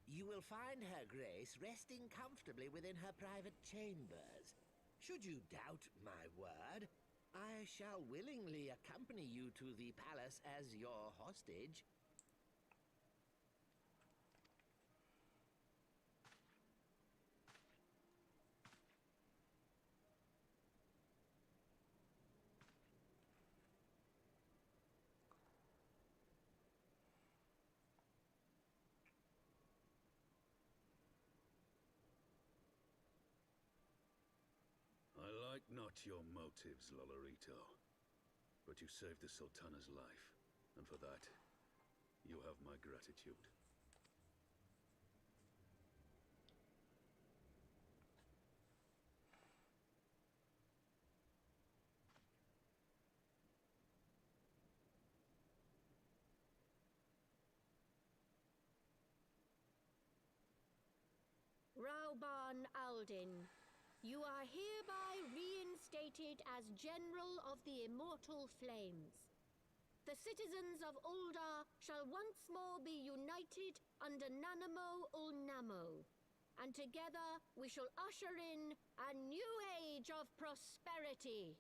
You will find her grace resting comfortably within her private chambers. Should you doubt my word, I shall willingly accompany you to the palace as your hostage. not your motives, Lolorito. But you saved the Sultana's life, and for that, you have my gratitude. Rauban Aldin, you are hereby reinstated as General of the Immortal Flames. The citizens of Ul'dah shall once more be united under Nanamo Ul'Namo, and together we shall usher in a new age of prosperity.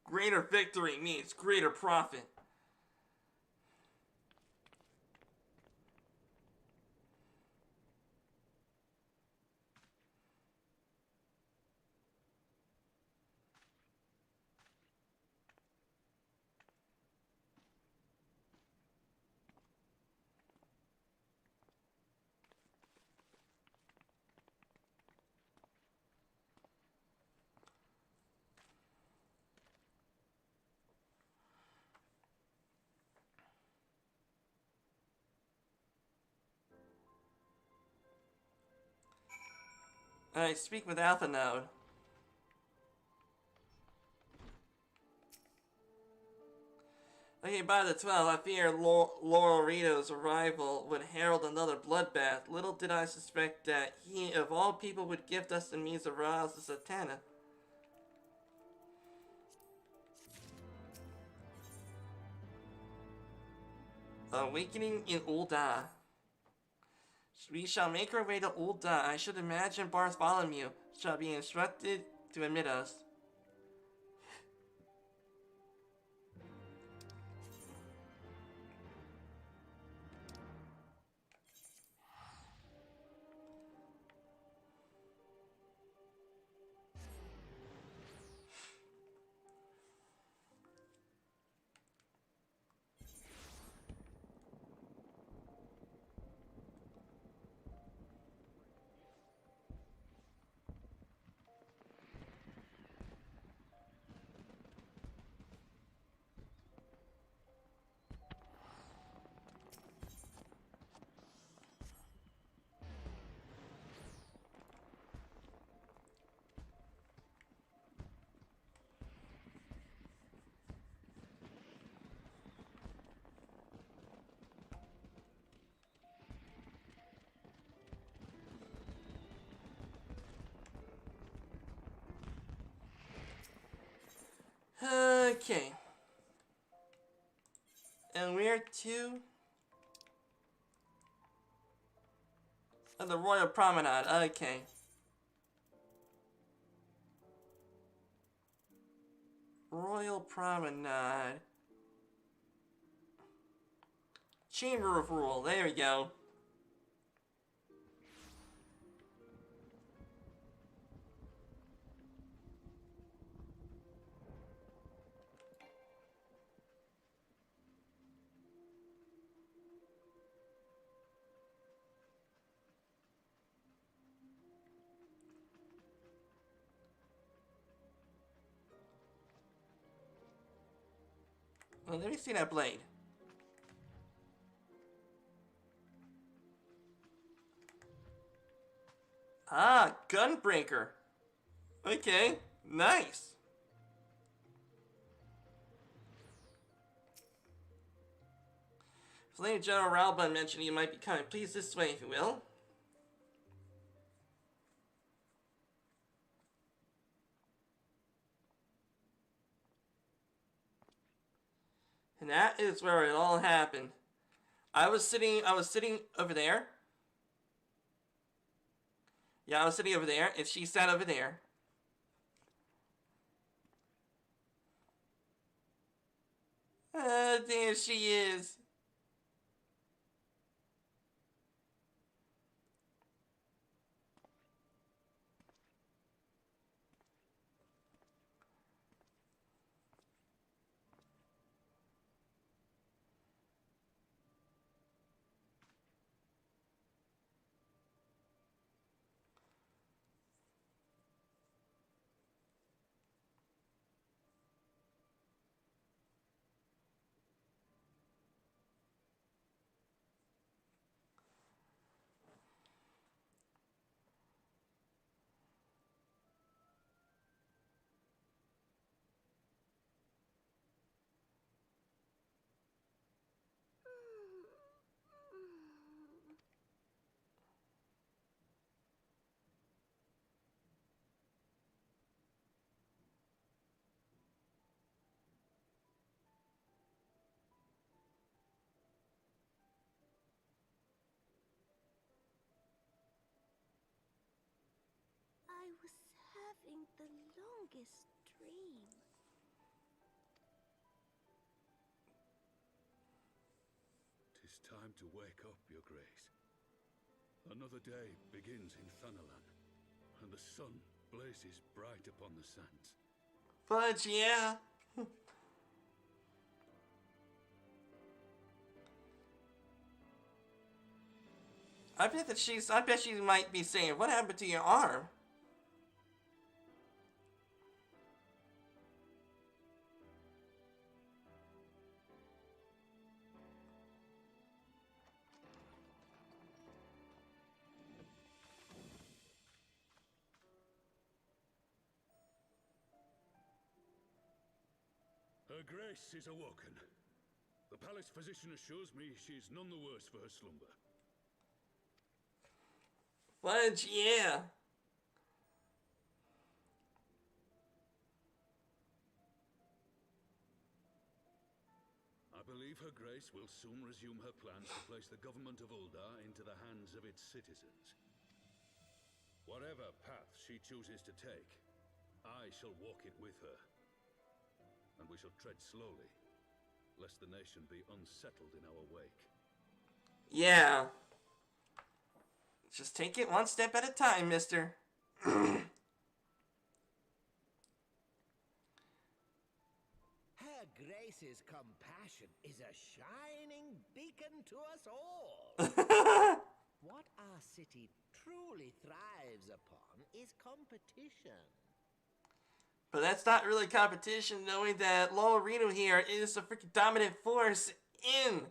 Greater victory means greater profit. Alright, speak with Alpha Node. Okay, by the 12, I fear Lolorito's arrival would herald another bloodbath. Little did I suspect that he, of all people, would gift us the means of rouse the Sultana. Awakening in Ul'dah. We shall make our way to Ul'dah. I should imagine Bartholomew shall be instructed to admit us. Okay. And we're to the Royal Promenade. Okay. Royal Promenade. Chamber of Rule. There we go. Well, let me see that blade. Ah, Gunbreaker. Okay, nice. Flame General Ralban mentioned you might be coming. Please this way, if you will. And that is where it all happened. I was sitting over there. Yeah, I was sitting over there, and she sat over there. There she is. having the longest dream. "'Tis time to wake up, Your Grace. Another day begins in Thanalan, and the sun blazes bright upon the sands." Fudge, yeah. I bet she might be saying, "What happened to your arm?" Her Grace is awoken. The palace physician assures me she is none the worse for her slumber. Fudge, yeah. I believe Her Grace will soon resume her plans to place the government of Uldar into the hands of its citizens. Whatever path she chooses to take, I shall walk it with her. And we shall tread slowly, lest the nation be unsettled in our wake. Yeah. Just take it one step at a time, mister. Her Grace's compassion is a shining beacon to us all. What our city truly thrives upon is competition. But that's not really competition, knowing that Lolorino here is the freaking dominant force in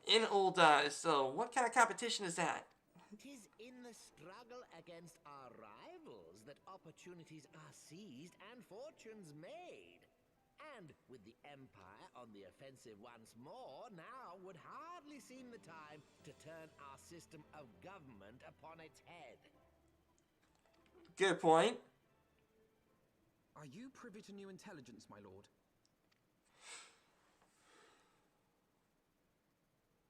Uldar. So what kind of competition is that? 'Tis in the struggle against our rivals that opportunities are seized and fortunes made. And with the Empire on the offensive once more, now would hardly seem the time to turn our system of government upon its head. Good point. Are you privy to new intelligence, my lord?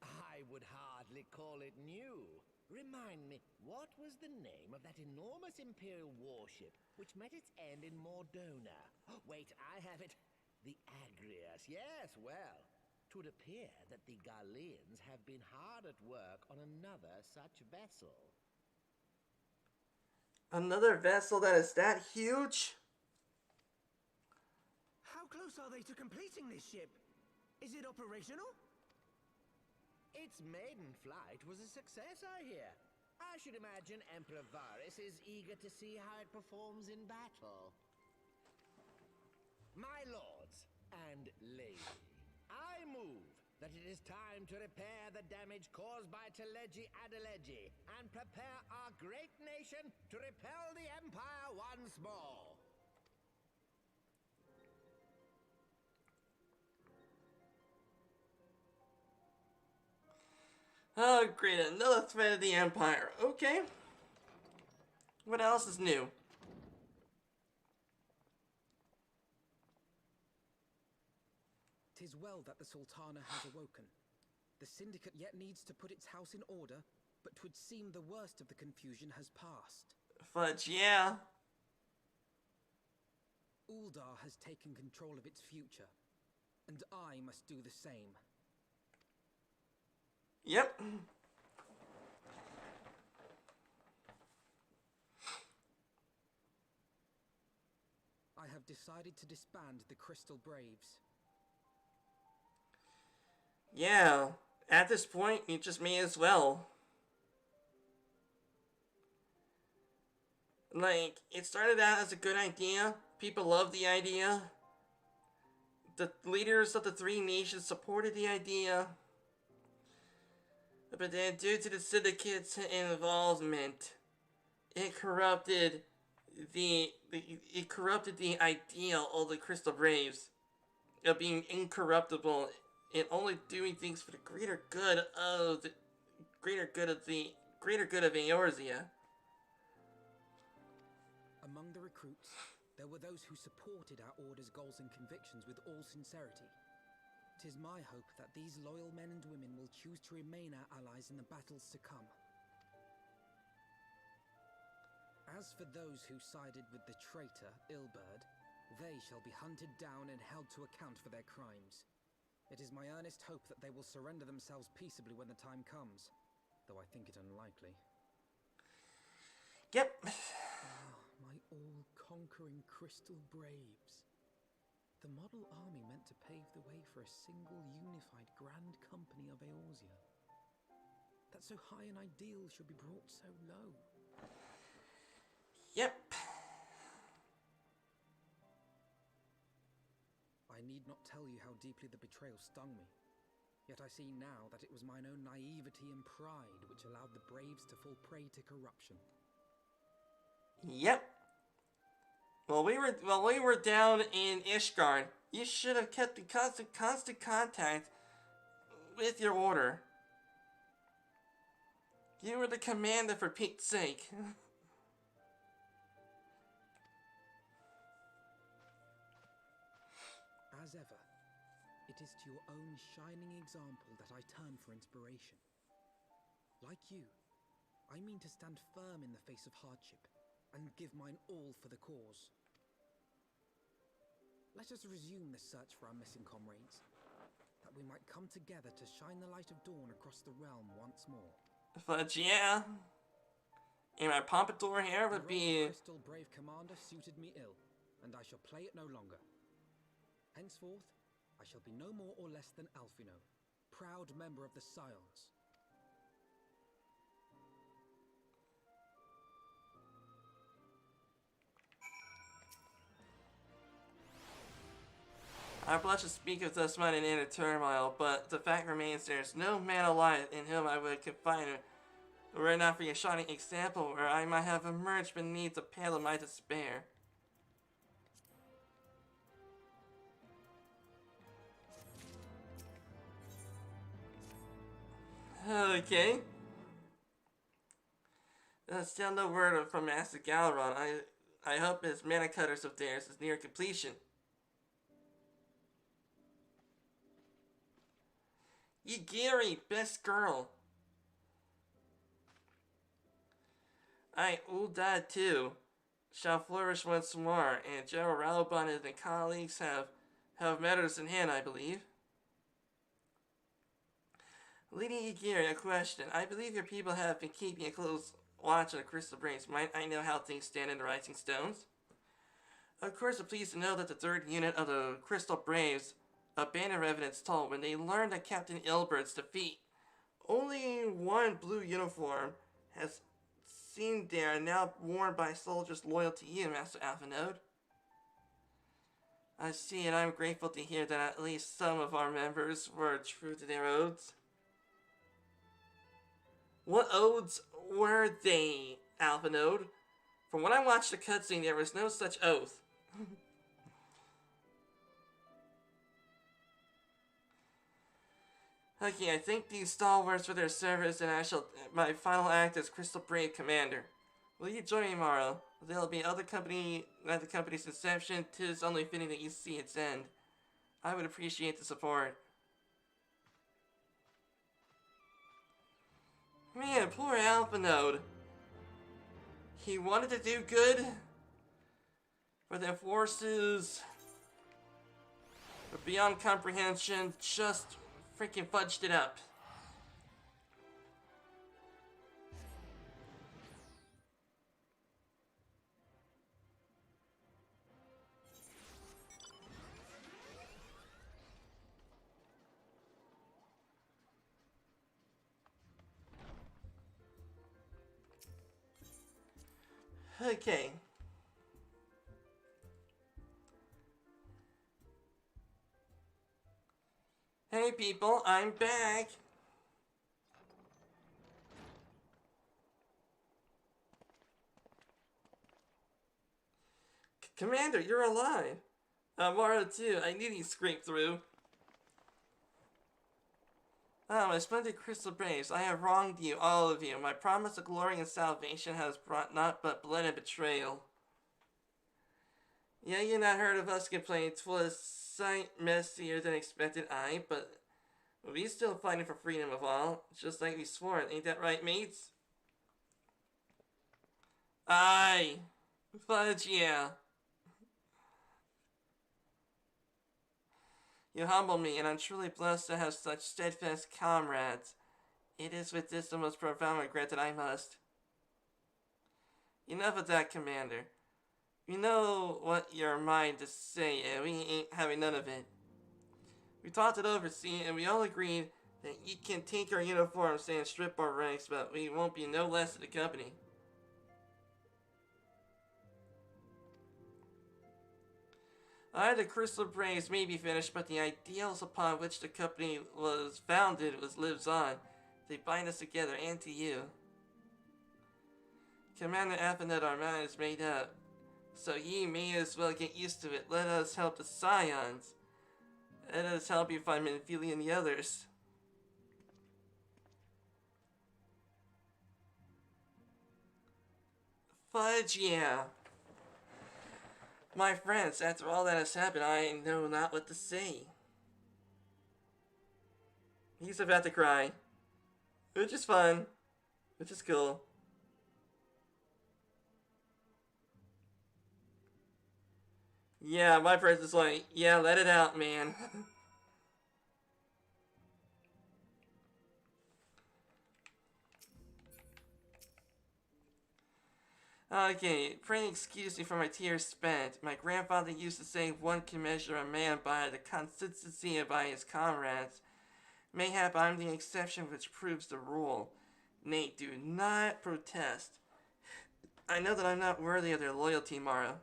I would hardly call it new. Remind me, what was the name of that enormous Imperial warship which met its end in Mordona? Wait, I have it. The Agrias. Yes, well, 'twould appear that the Garleans have been hard at work on another such vessel. Another vessel that is that huge? How close are they to completing this ship? Is it operational? Its maiden flight was a success, I hear. I should imagine Emperor Varys is eager to see how it performs in battle. My lords and lady, I move that it is time to repair the damage caused by Teleji Adeleji and prepare our great nation to repel the Empire once more. Oh, great. Another threat of the Empire. Okay. What else is new? 'Tis well that the Sultana has awoken. The Syndicate yet needs to put its house in order, but 'twould seem the worst of the confusion has passed. Fudge, yeah. Uldar has taken control of its future, and I must do the same. Yep. I have decided to disband the Crystal Braves. Yeah. At this point, you just may as well. Like, it started out as a good idea. People loved the idea. The leaders of the three nations supported the idea. But then, due to the Syndicate's involvement, it corrupted the ideal of the Crystal Braves of being incorruptible and only doing things for the greater good of Eorzea. Among the recruits, there were those who supported our order's goals and convictions with all sincerity. 'Tis my hope that these loyal men and women will choose to remain our allies in the battles to come. As for those who sided with the traitor, Ilberd, they shall be hunted down and held to account for their crimes. It is my earnest hope that they will surrender themselves peaceably when the time comes, though I think it unlikely. Yep. My all-conquering crystal braves. The model army meant to pave the way for a single unified grand company of Eorzea. That so high an ideal should be brought so low. Yep. I need not tell you how deeply the betrayal stung me. Yet I see now that it was mine own naivety and pride which allowed the braves to fall prey to corruption. Yep. While we were down in Ishgard, you should have kept in constant contact with your order. You were the commander, for Pete's sake. As ever, it is to your own shining example that I turn for inspiration. Like you, I mean to stand firm in the face of hardship and give mine all for the cause. Let us resume the search for our missing comrades, that we might come together to shine the light of dawn across the realm once more. But yeah, and my pompadour hair would be... Crystal Brave Commander suited me ill, and I shall play it no longer. Henceforth, I shall be no more or less than Alfino, proud member of the Scions. I blush to speak of thus much in inner turmoil, but the fact remains there is no man alive in whom I would confide were it not for your shining example, where I might have emerged beneath the pale of my despair. Okay. Still no word from Master Galaron. I hope his mana cutters of theirs is near completion. Yigiri, best girl. Uldad too shall flourish once more, and General Ralbon and the colleagues have matters in hand, I believe. Lady Yigiri, a question. I believe your people have been keeping a close watch on the Crystal Braves. Might I know how things stand in the Rising Stones? Of course, I'm pleased to know that the 3rd unit of the Crystal Braves abandoned residence told when they learned that Captain Ilbert's defeat. Only one blue uniform has seen there and now worn by soldiers loyal to you, Master Alphanode. I see, and I'm grateful to hear that at least some of our members were true to their oaths. What oaths were they, Alphanode? From when I watched the cutscene, there was no such oath. Okay, I thank these stalwarts for their service, and I shall my final act as Crystal Brave Commander. Will you join me, Morrow? There'll be other company at the company's inception. 'Tis only fitting that you see its end. I would appreciate the support. Man, poor Alphanode. He wanted to do good, but their forces, beyond comprehension, just freaking fudged it up. Okay. Hey people, I'm back. Commander, you're alive. Mara too, I knew you'd scrape through. Oh, my splendid Crystal Braves, I have wronged you, all of you. My promise of glory and salvation has brought naught but blood and betrayal. Yeah, you not heard of us complain. 'Twas a sight messier than expected, but we still fighting for freedom of all, just like we swore. Ain't that right, mates? Aye. Fudge, yeah. You humble me, and I'm truly blessed to have such steadfast comrades. It is with this the most profound regret that I must. Enough of that, Commander. We know what your mind to say, and we ain't having none of it. We talked it over, see, and we all agreed that you can take our uniforms and strip our ranks, but we won't be no less to the company. The Crystal Braves may be finished, but the ideals upon which the company was founded lives on. They bind us together, and to you. Commander Appanet, our mind is made up, so ye may as well get used to it. Let us help the Scions. Let us help you find Minfili and the others. Fudge, yeah. My friends, after all that has happened, I know not what to say. He's about to cry. Which is fun. Which is cool. Yeah, my friend's just like, yeah, let it out, man. Okay, pray excuse me for my tears spent. My grandfather used to say one can measure a man by the consistency of by his comrades. Mayhap I'm the exception which proves the rule. Nay, do not protest. I know that I'm not worthy of their loyalty, Mara.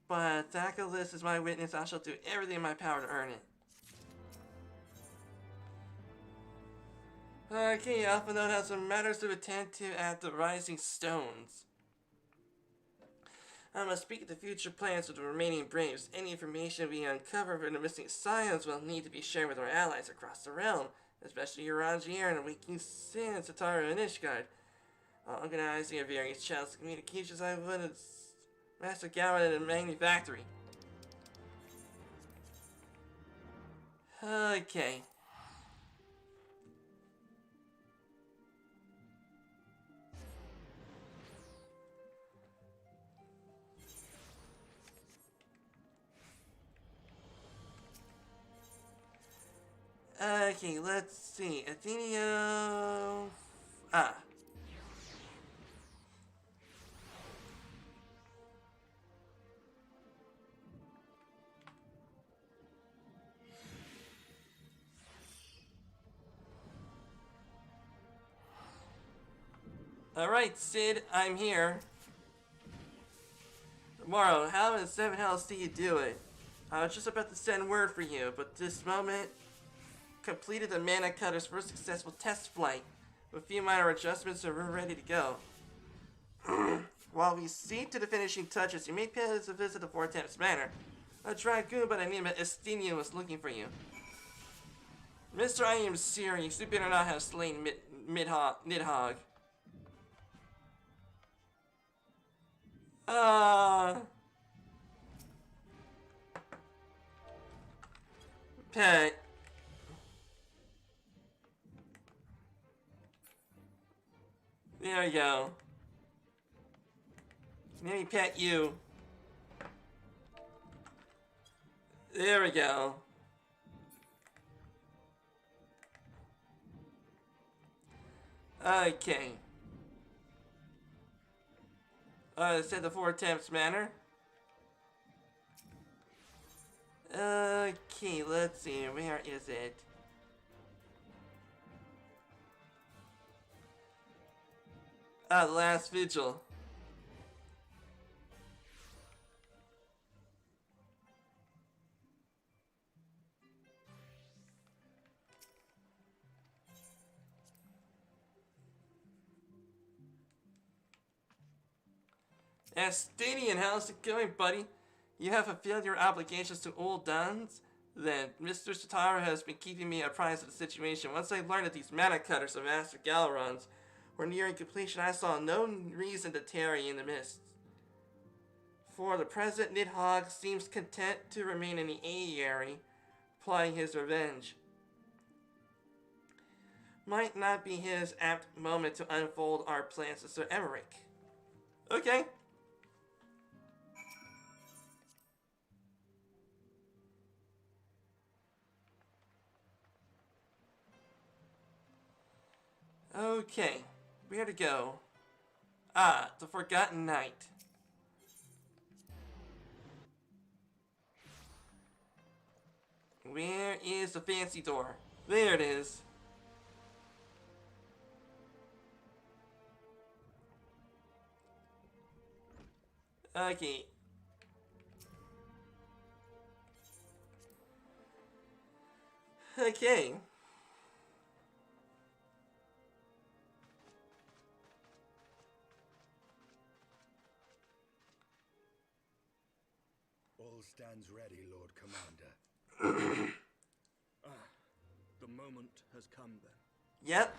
But Thakalis is my witness. I shall do everything in my power to earn it. Okay, Alpha Note has some matters to attend to at the Rising Stones. I must speak of the future plans of the remaining Braves. Any information we uncover from the missing Scions will need to be shared with our allies across the realm, especially Urangier and Awakening Sin, Sataru, and Ishgard. Organizing of various channels of communications, I would have Master Gowron in the manufactory. Okay. Okay, let's see. Athenio... Alright, Sid, I'm here. Tomorrow, how in 7 hells do you do it? I was just about to send word for you, but this moment completed the Mana Cutter's first successful test flight. With a few minor adjustments, and we're ready to go. While we see to the finishing touches, you may pay us a visit to Four Temps Manor. A dragoon by the name of Estinian was looking for you. Mr. I am serious. You better not have slain Nidhogg. Pet. There we go. Let me pet you. There we go. Okay. Set the Four Temps Manor. Okay, let's see. Where is it? The last vigil. Estinian, how's it going, buddy? You have fulfilled your obligations to old Duns? Then, Mr. Sataru has been keeping me apprised of the situation. Once I learned that these Mana Cutters of Master Galron's were nearing completion, I saw no reason to tarry in the mists. For the present, Nidhogg seems content to remain in the aviary, plotting his revenge. Might not be his apt moment to unfold our plans to Sir Emmerich. Okay. Okay. Where to go? Ah, the Forgotten Night. Where is the fancy door? There it is. Okay. Okay. All stands ready, Lord Commander. The moment has come then. Yep.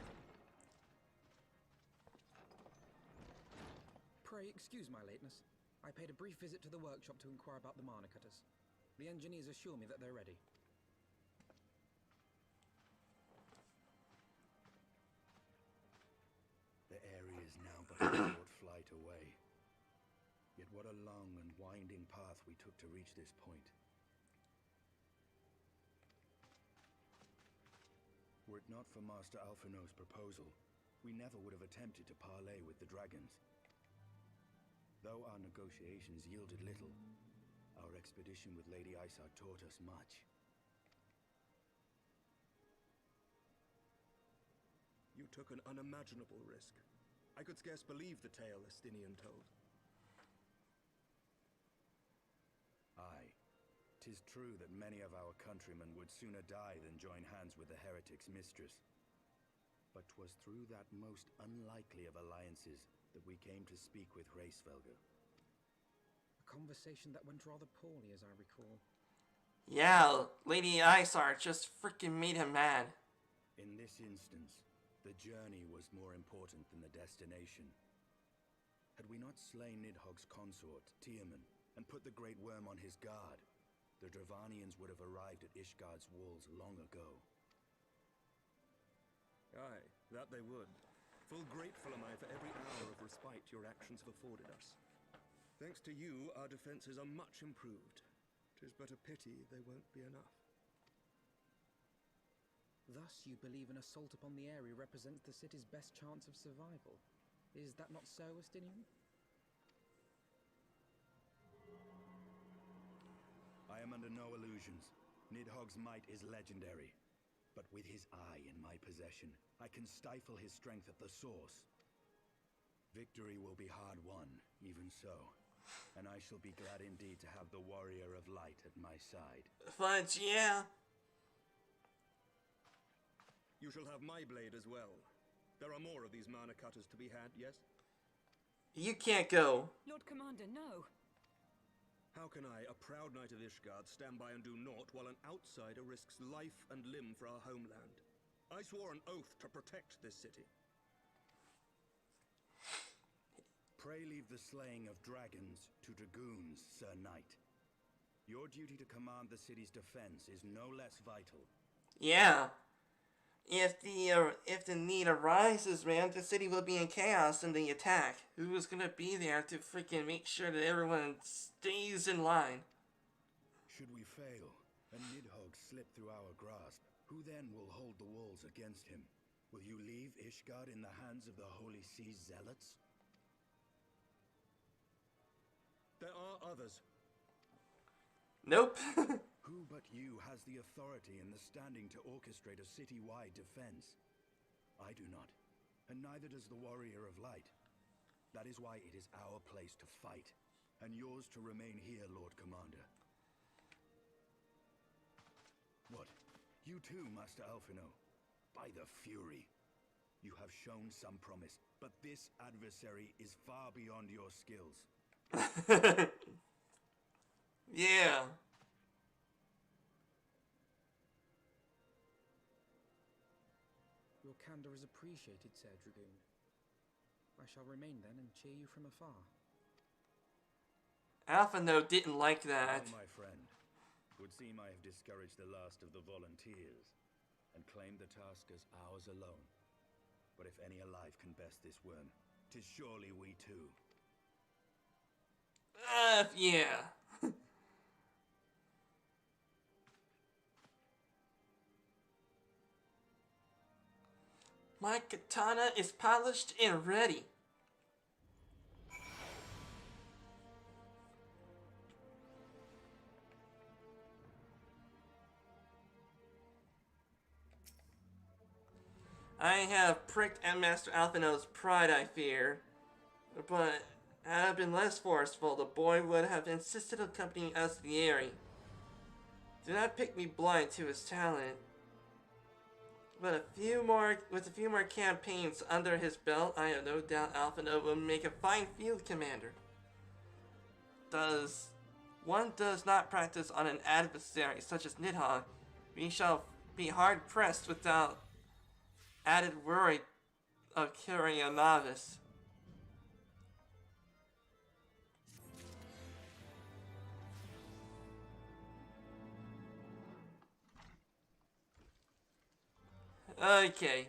Pray excuse my lateness. I paid a brief visit to the workshop to inquire about the mana cutters. The engineers assure me that they're ready. The area is now but a short flight away. Yet what a long and winding path we took to reach this point. Were it not for Master Alphino's proposal, we never would have attempted to parley with the dragons. Though our negotiations yielded little, our expedition with Lady Isar taught us much. You took an unimaginable risk. I could scarce believe the tale Estinian told. Aye. 'Tis true that many of our countrymen would sooner die than join hands with the heretic's mistress. But 'twas through that most unlikely of alliances that we came to speak with Hraesvelgr. A conversation that went rather poorly, as I recall. Yeah, Lady Isar just freaking made him mad. In this instance, the journey was more important than the destination. Had we not slain Nidhogg's consort, Tiaman, and put the Great Worm on his guard, the Dravanians would have arrived at Ishgard's walls long ago. Aye, that they would. Full grateful am I for every hour of respite your actions have afforded us. Thanks to you, our defenses are much improved. 'Tis but a pity they won't be enough. Thus you believe an assault upon the area represents the city's best chance of survival. Is that not so, Estinian? I am under no illusions. Nidhogg's might is legendary. But with his eye in my possession, I can stifle his strength at the source. Victory will be hard won, even so. And I shall be glad indeed to have the Warrior of Light at my side. Fudge, yeah. You shall have my blade as well. There are more of these mana cutters to be had, yes? You can't go. Lord Commander, no. How can I, a proud knight of Ishgard, stand by and do naught while an outsider risks life and limb for our homeland? I swore an oath to protect this city. Pray leave the slaying of dragons to dragoons, Sir Knight. Your duty to command the city's defense is no less vital. Yeah. If the need arises, man, the city will be in chaos in the attack. Who's gonna be there to freaking make sure that everyone stays in line? Should we fail, and Nidhogg slip through our grasp, who then will hold the walls against him? Will you leave Ishgard in the hands of the Holy Sea's zealots? There are others. Nope. Who but you has the authority and the standing to orchestrate a city-wide defense? I do not, and neither does the Warrior of Light. That is why it is our place to fight, and yours to remain here, Lord Commander. What? You too, Master Alphino? By the Fury! You have shown some promise, but this adversary is far beyond your skills. Yeah. Your candor is appreciated, Sir Dragoon. I shall remain then and cheer you from afar. Alphino didn't like that. Well, my friend, would seem I have discouraged the last of the volunteers, and claimed the task as ours alone. But if any alive can best this worm, 'tis surely we too. Yeah. My katana is polished and ready. I have pricked at Master Alphino's pride, I fear. But had I been less forceful, the boy would have insisted on accompanying us to the area. Do not pick me blind to his talent. But with a few more campaigns under his belt, I have no doubt Alphino will make a fine field commander. One does not practice on an adversary such as Nidhogg, we shall be hard pressed without added worry of curing a novice. Okay.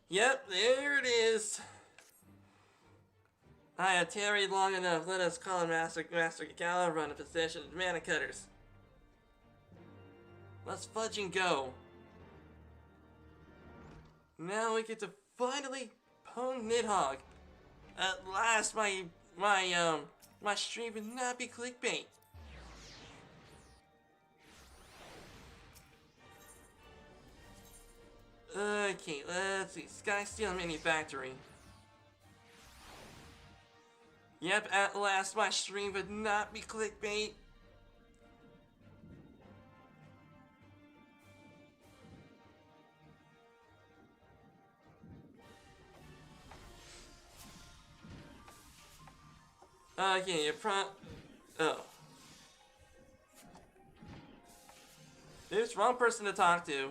Yep, there it is. I have tarried long enough. Let us call on Master Gala run a possession of mana cutters. Let's fudge and go. Now we get to finally pwn Nidhogg. At last, my stream would not be clickbait. Okay, let's see. Sky Steel Manufacturing. Yep, at last my stream would not be clickbait. Okay, oh. There's wrong person to talk to.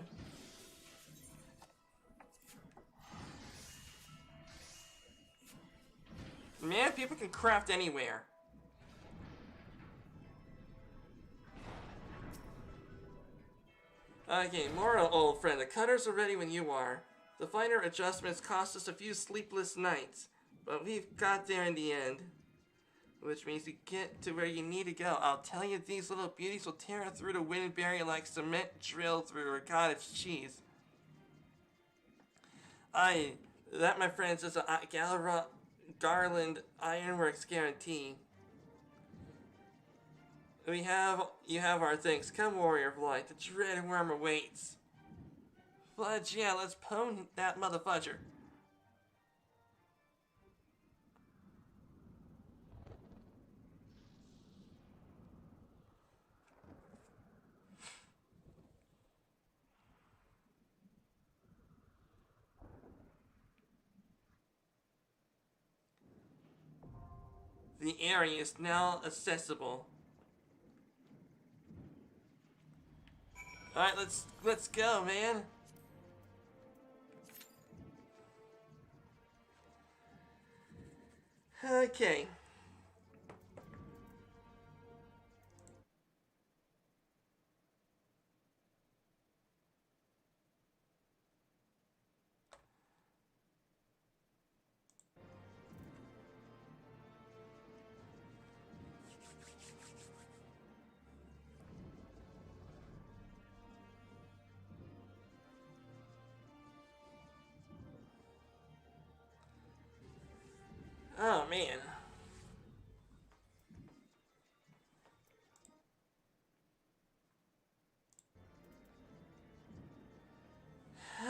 Man, people can craft anywhere. Okay, moral, old friend. The cutters are ready when you are. The finer adjustments cost us a few sleepless nights, but we've got there in the end. Which means you get to where you need to go. I'll tell you, these little beauties will tear through the wind barrier like cement drilled through a cottage cheese. That, my friends, is a Garland Ironworks guarantee. You have our thanks. Come, warrior of light. The dreaded worm awaits. Fudge, yeah, let's pwn that motherfudger. The area is now accessible. Alright, let's go, man. Okay. Oh, man.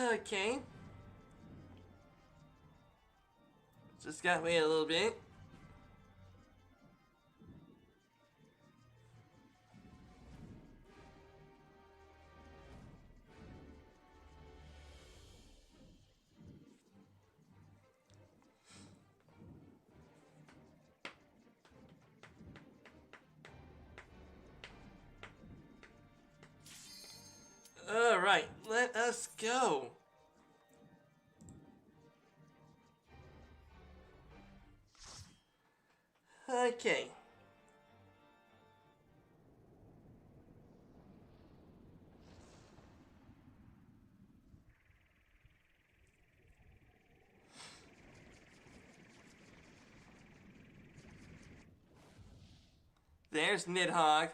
Okay. Just gotta wait a little bit. Alright, let us go. Okay. There's Nidhogg.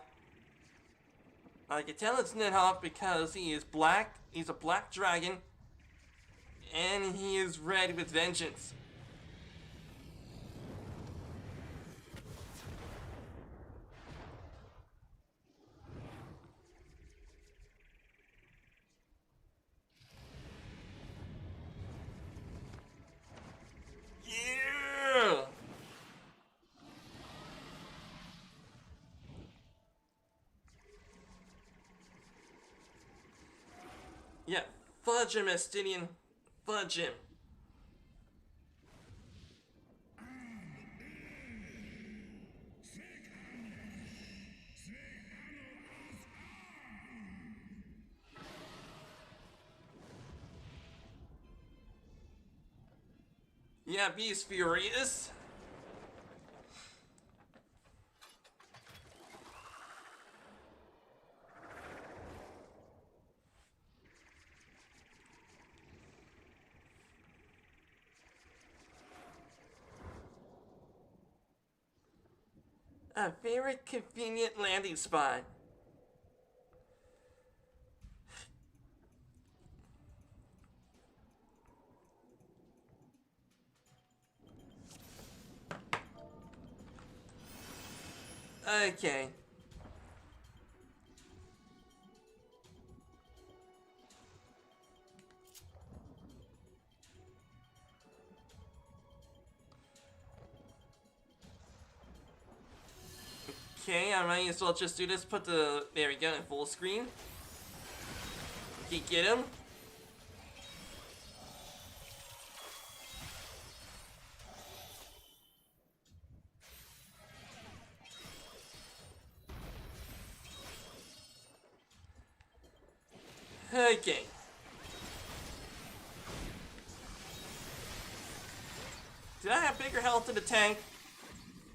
I can tell it's Nidhogg because he is black. He's a black dragon. And he is red with vengeance. Yeah! Yeah, fudge him, Estidian. Fudge him. Yeah, he's furious. A very convenient landing spot. Okay. Okay, I might as well just do this. Put the... There we go, in full screen. Okay, get him. Okay. Did I have bigger health in the tank?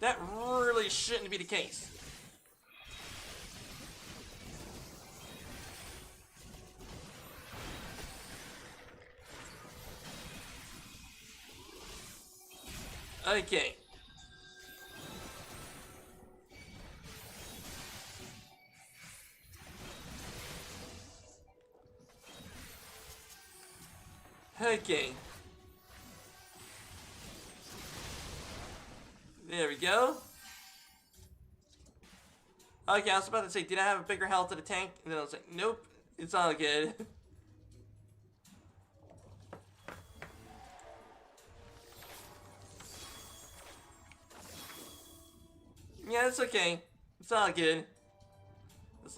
That really shouldn't be the case. Okay. Okay. There we go. Okay, I was about to say, did I have a bigger health to the tank? And then I was like, nope, it's all good. Yeah, it's okay. It's all good. As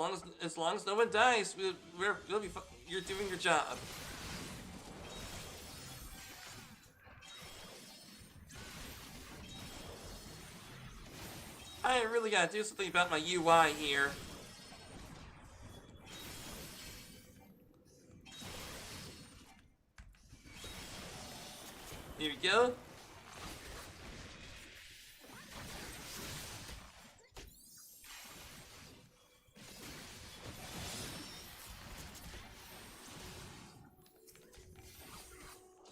long as no one dies, we'll be. You're doing your job. I really gotta do something about my UI here. Here we go.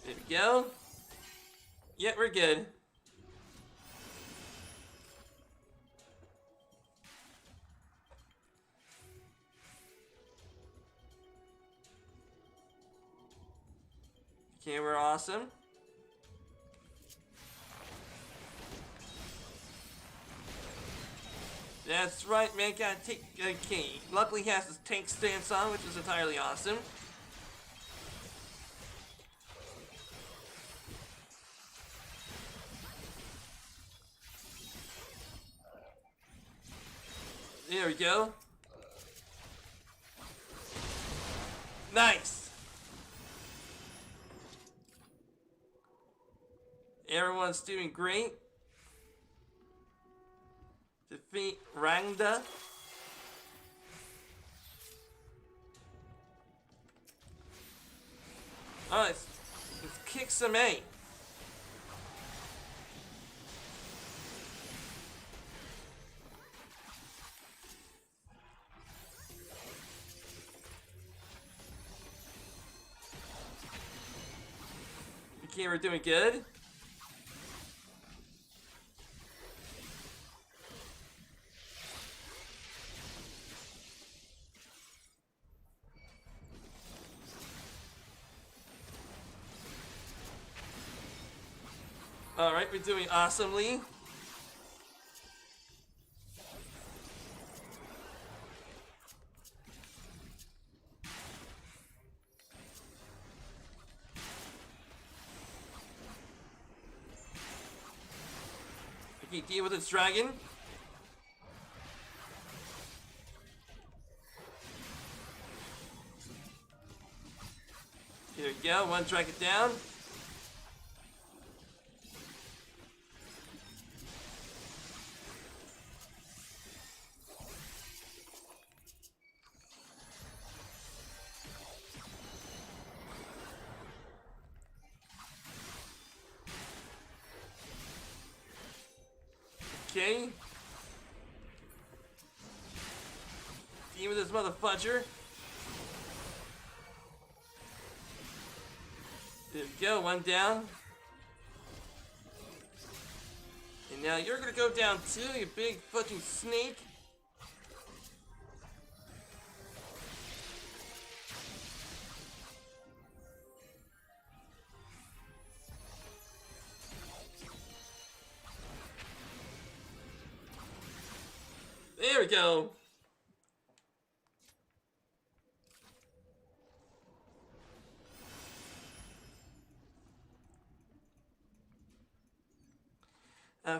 There we go. Yeah, we're good. Okay, we're awesome. That's right, man. Gotta take. Okay, luckily he has his tank stance on, which is entirely awesome. There we go. Nice. Everyone's doing great. Defeat Rangda. Alright, let's kick some A. Okay, we're doing good. Alright, we're doing awesomely. Okay, deal with this dragon. Here we go, one dragon down. Okay. Deal with this motherfudger. There we go, one down. And now you're gonna go down too, you big fucking snake. There we go.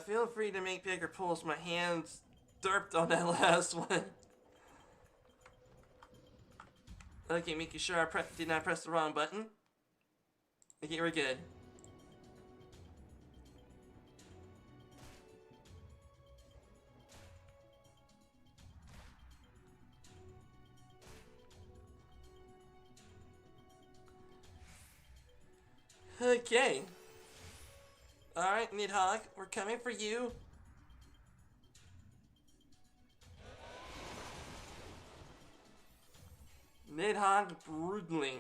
Feel free to make bigger pulls. My hands derped on that last one. Okay, making sure I did not press the wrong button. Okay, we're good. Okay. Alright, Nidhogg, we're coming for you. Nidhogg Broodling.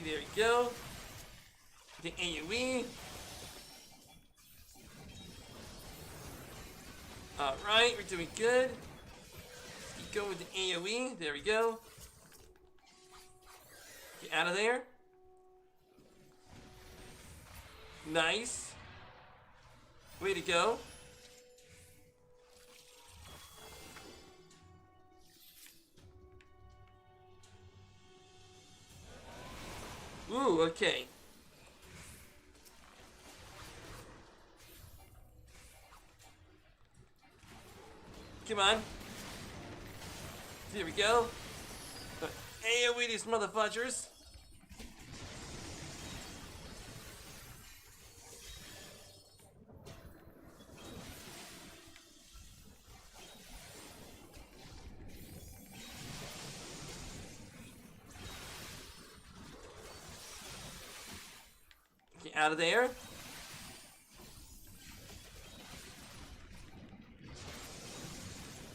There we go. The AoE. Alright, we're doing good. Keep going with the AoE. There we go. Get out of there. Nice. Way to go. Ooh, okay. Come on. Here we go. AoE these motherfudgers. Get out of there.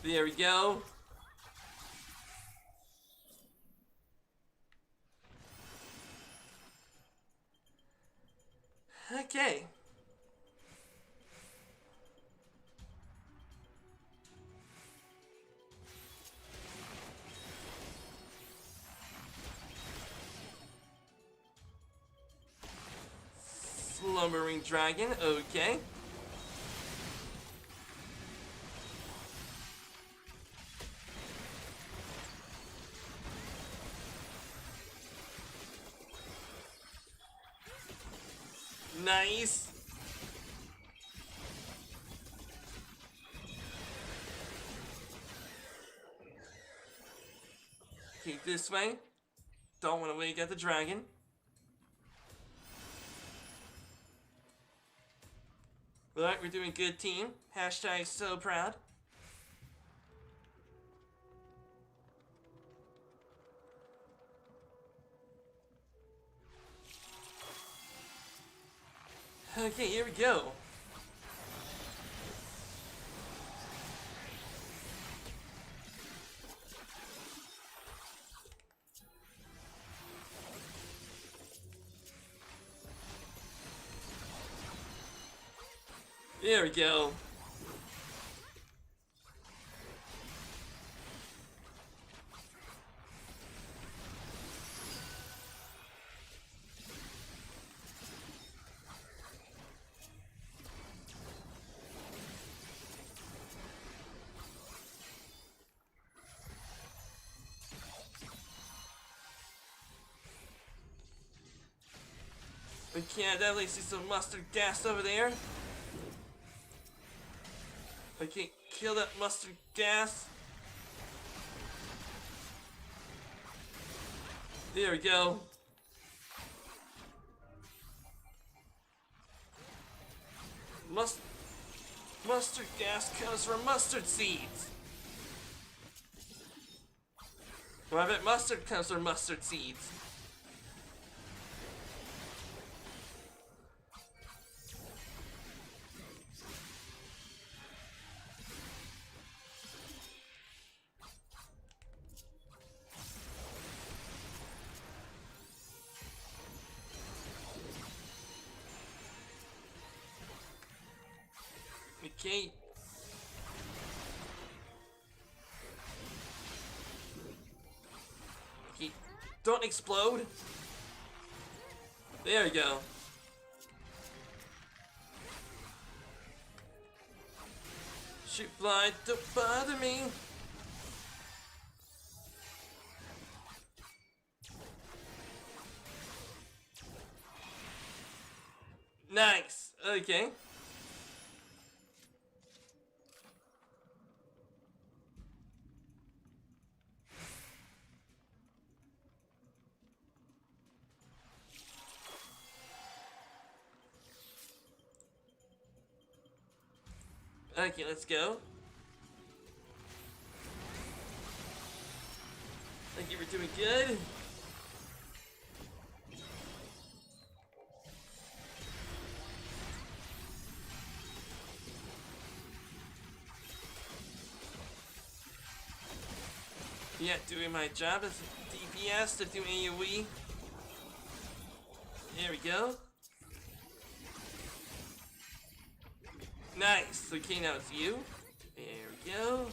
There we go. Okay. Slumbering dragon, okay. Nice. Keep this way. Don't want to wake up the dragon. Alright, we're doing good, team. Hashtag so proud. Okay, here we go. There we go. Okay, I definitely see some mustard gas over there. Okay, kill that mustard gas. There we go. Mustard gas comes from mustard seeds. Well, I bet mustard comes from mustard seeds. Okay. Okay. Don't explode. There we go. Shoot fly, don't bother me. Nice. Okay. Okay, let's go. Thank you for doing good. Yeah, doing my job as DPS to do AoE. There we go. Nice. Okay, now it's you. There we go.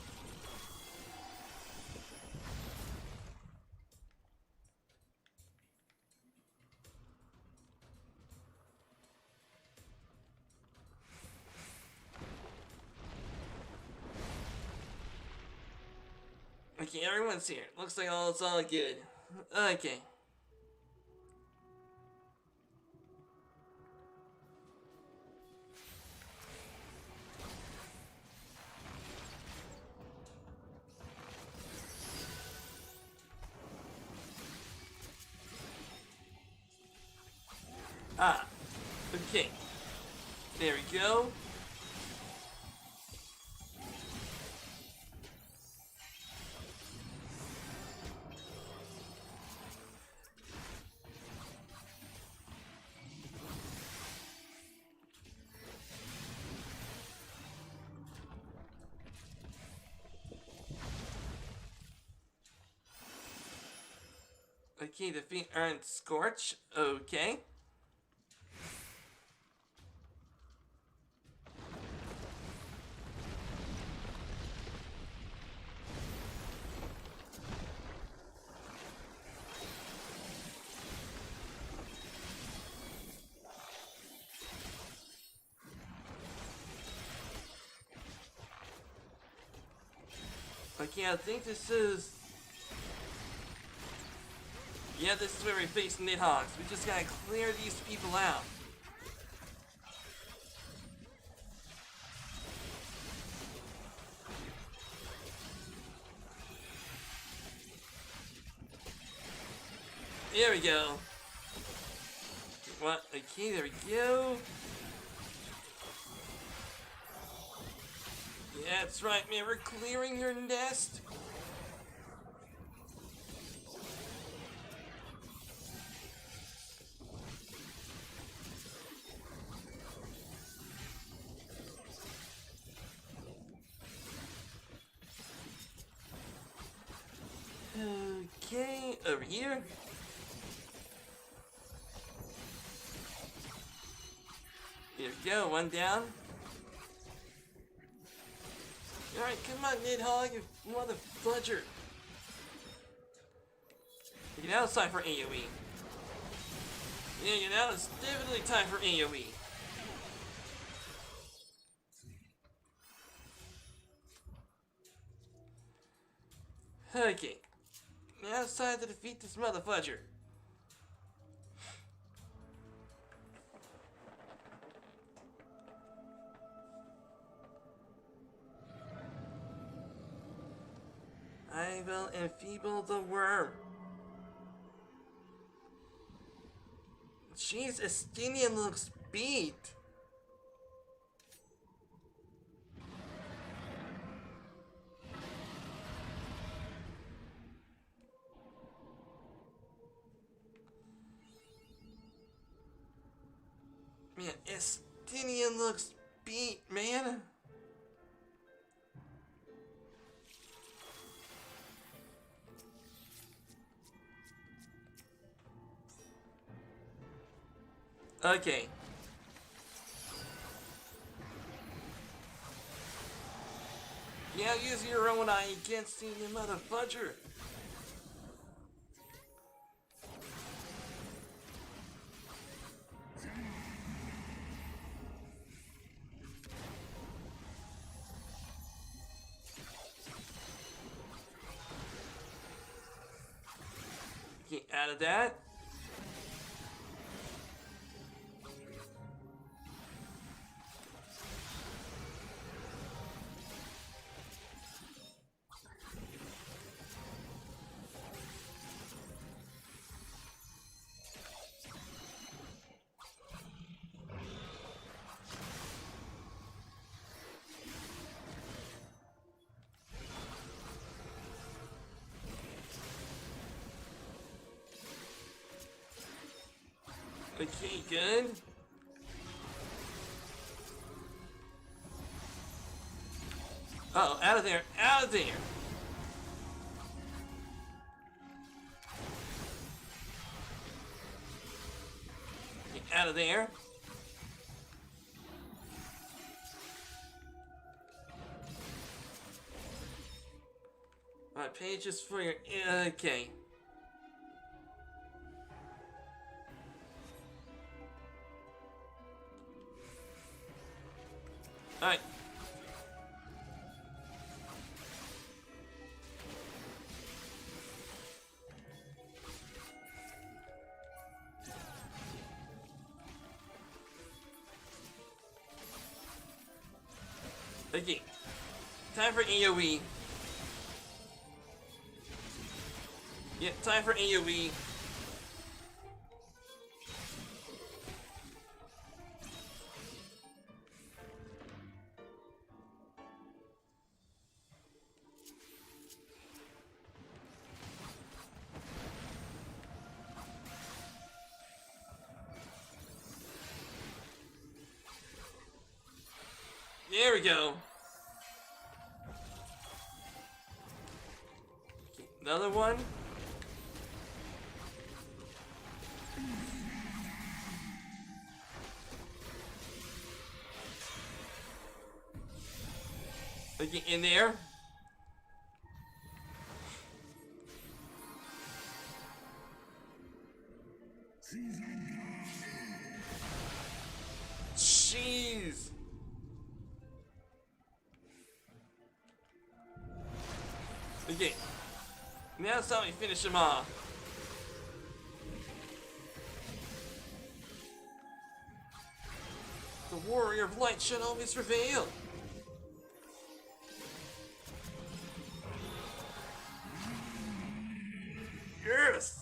Okay, everyone's here. Looks like it's all good. Okay. Ah. Okay. There we go. Okay, defeat earned Scorch. Okay. Okay, I think this is... Yeah, this is where we face Nidhoggs. We just gotta clear these people out. There we go. What? Okay, there we go. Yeah, that's right, man. We're clearing your nest. Okay, over here. There we go, one down. Alright, come on, Nidhogg, you mother fudger. Okay, now it's time for AoE. Yeah, now it's definitely time for AoE. Okay. Now it's time to defeat this motherfudger. I will enfeeble the worm. Jeez, Estinian looks beat. Man, Estinian looks beat, man. Okay. Yeah, use your own eye against the motherfudger. Get out of that. Okay, good. Oh, out of there, out of there. Get out of there. Alright, pages for your... Okay. Alright. Okay. Time for AoE. Yeah, time for AoE. There we go. Another one. Okay, in there. Jeez. Okay. Now it's time to finish him off. The warrior of light should always prevail. Yes!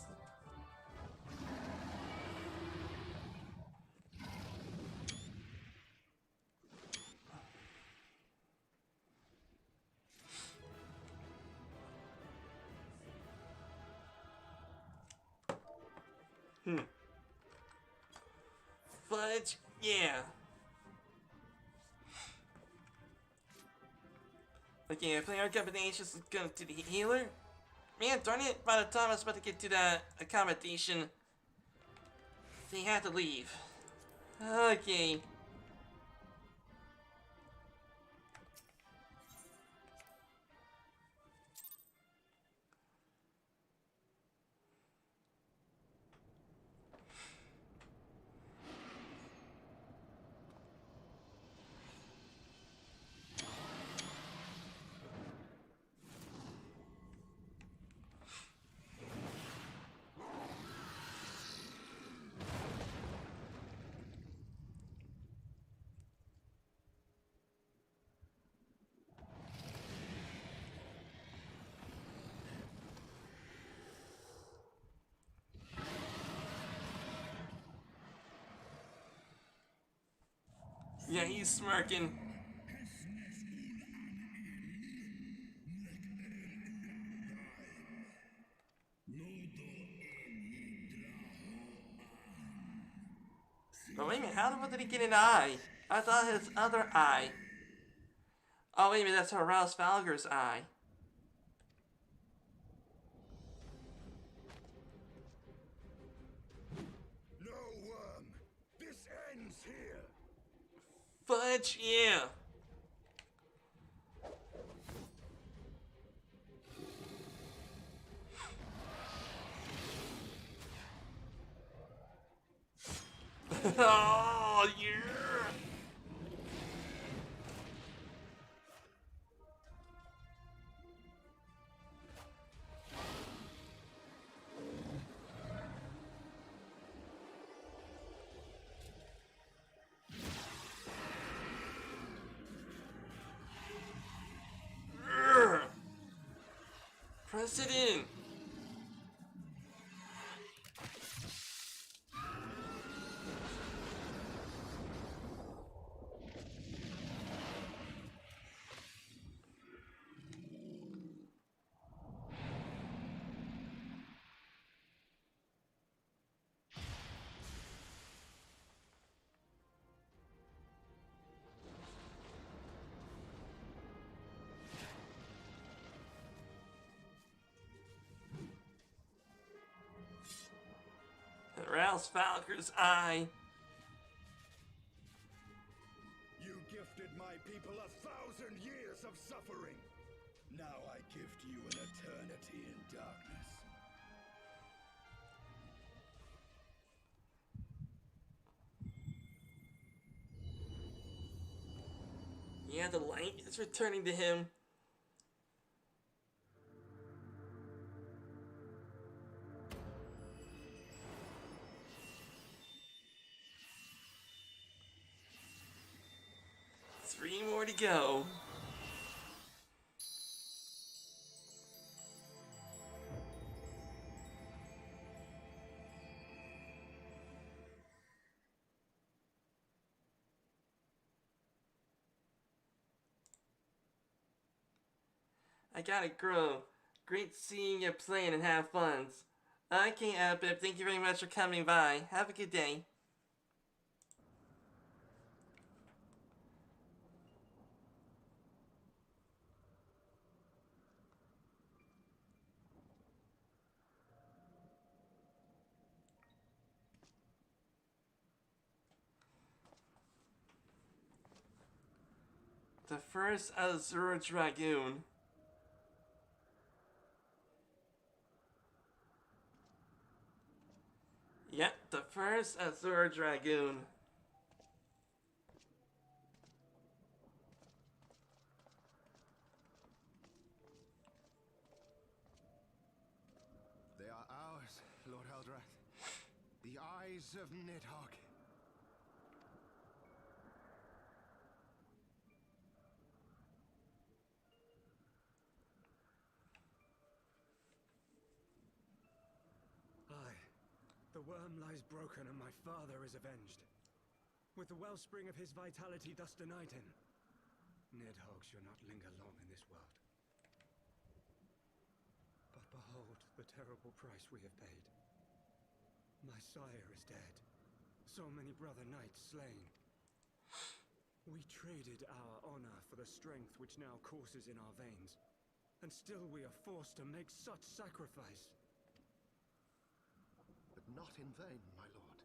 Fudge, yeah. Okay, player combinations is going to the healer. Man, darn it, by the time I was about to get to that accommodation, they had to leave. Okay. Yeah, he's smirking. But wait a minute, how the fuck did he get an eye? I thought his other eye. Oh wait a minute, that's Rouse Falger's eye. No worm. This ends here. Fudge, yeah. Oh, yeah. Press it in. Rouse Falger's eye. You gifted my people 1,000 years of suffering. Now I gift you an eternity in darkness. Yeah, the light is returning to him. Three more to go. I gotta grow. Great seeing you playing and have fun. Okay, Bib, thank you very much for coming by. Have a good day. The first Azure Dragoon. Yep, the first Azure Dragoon. They are ours, Lord Eldrath. The eyes of Nidhogg. Aye. The worm lies broken and my father is avenged. With the wellspring of his vitality thus denied him, Nidhogg shall not linger long in this world. But behold the terrible price we have paid. My sire is dead. So many brother knights slain. We traded our honor for the strength which now courses in our veins. And still we are forced to make such sacrifice. But not in vain, my lord.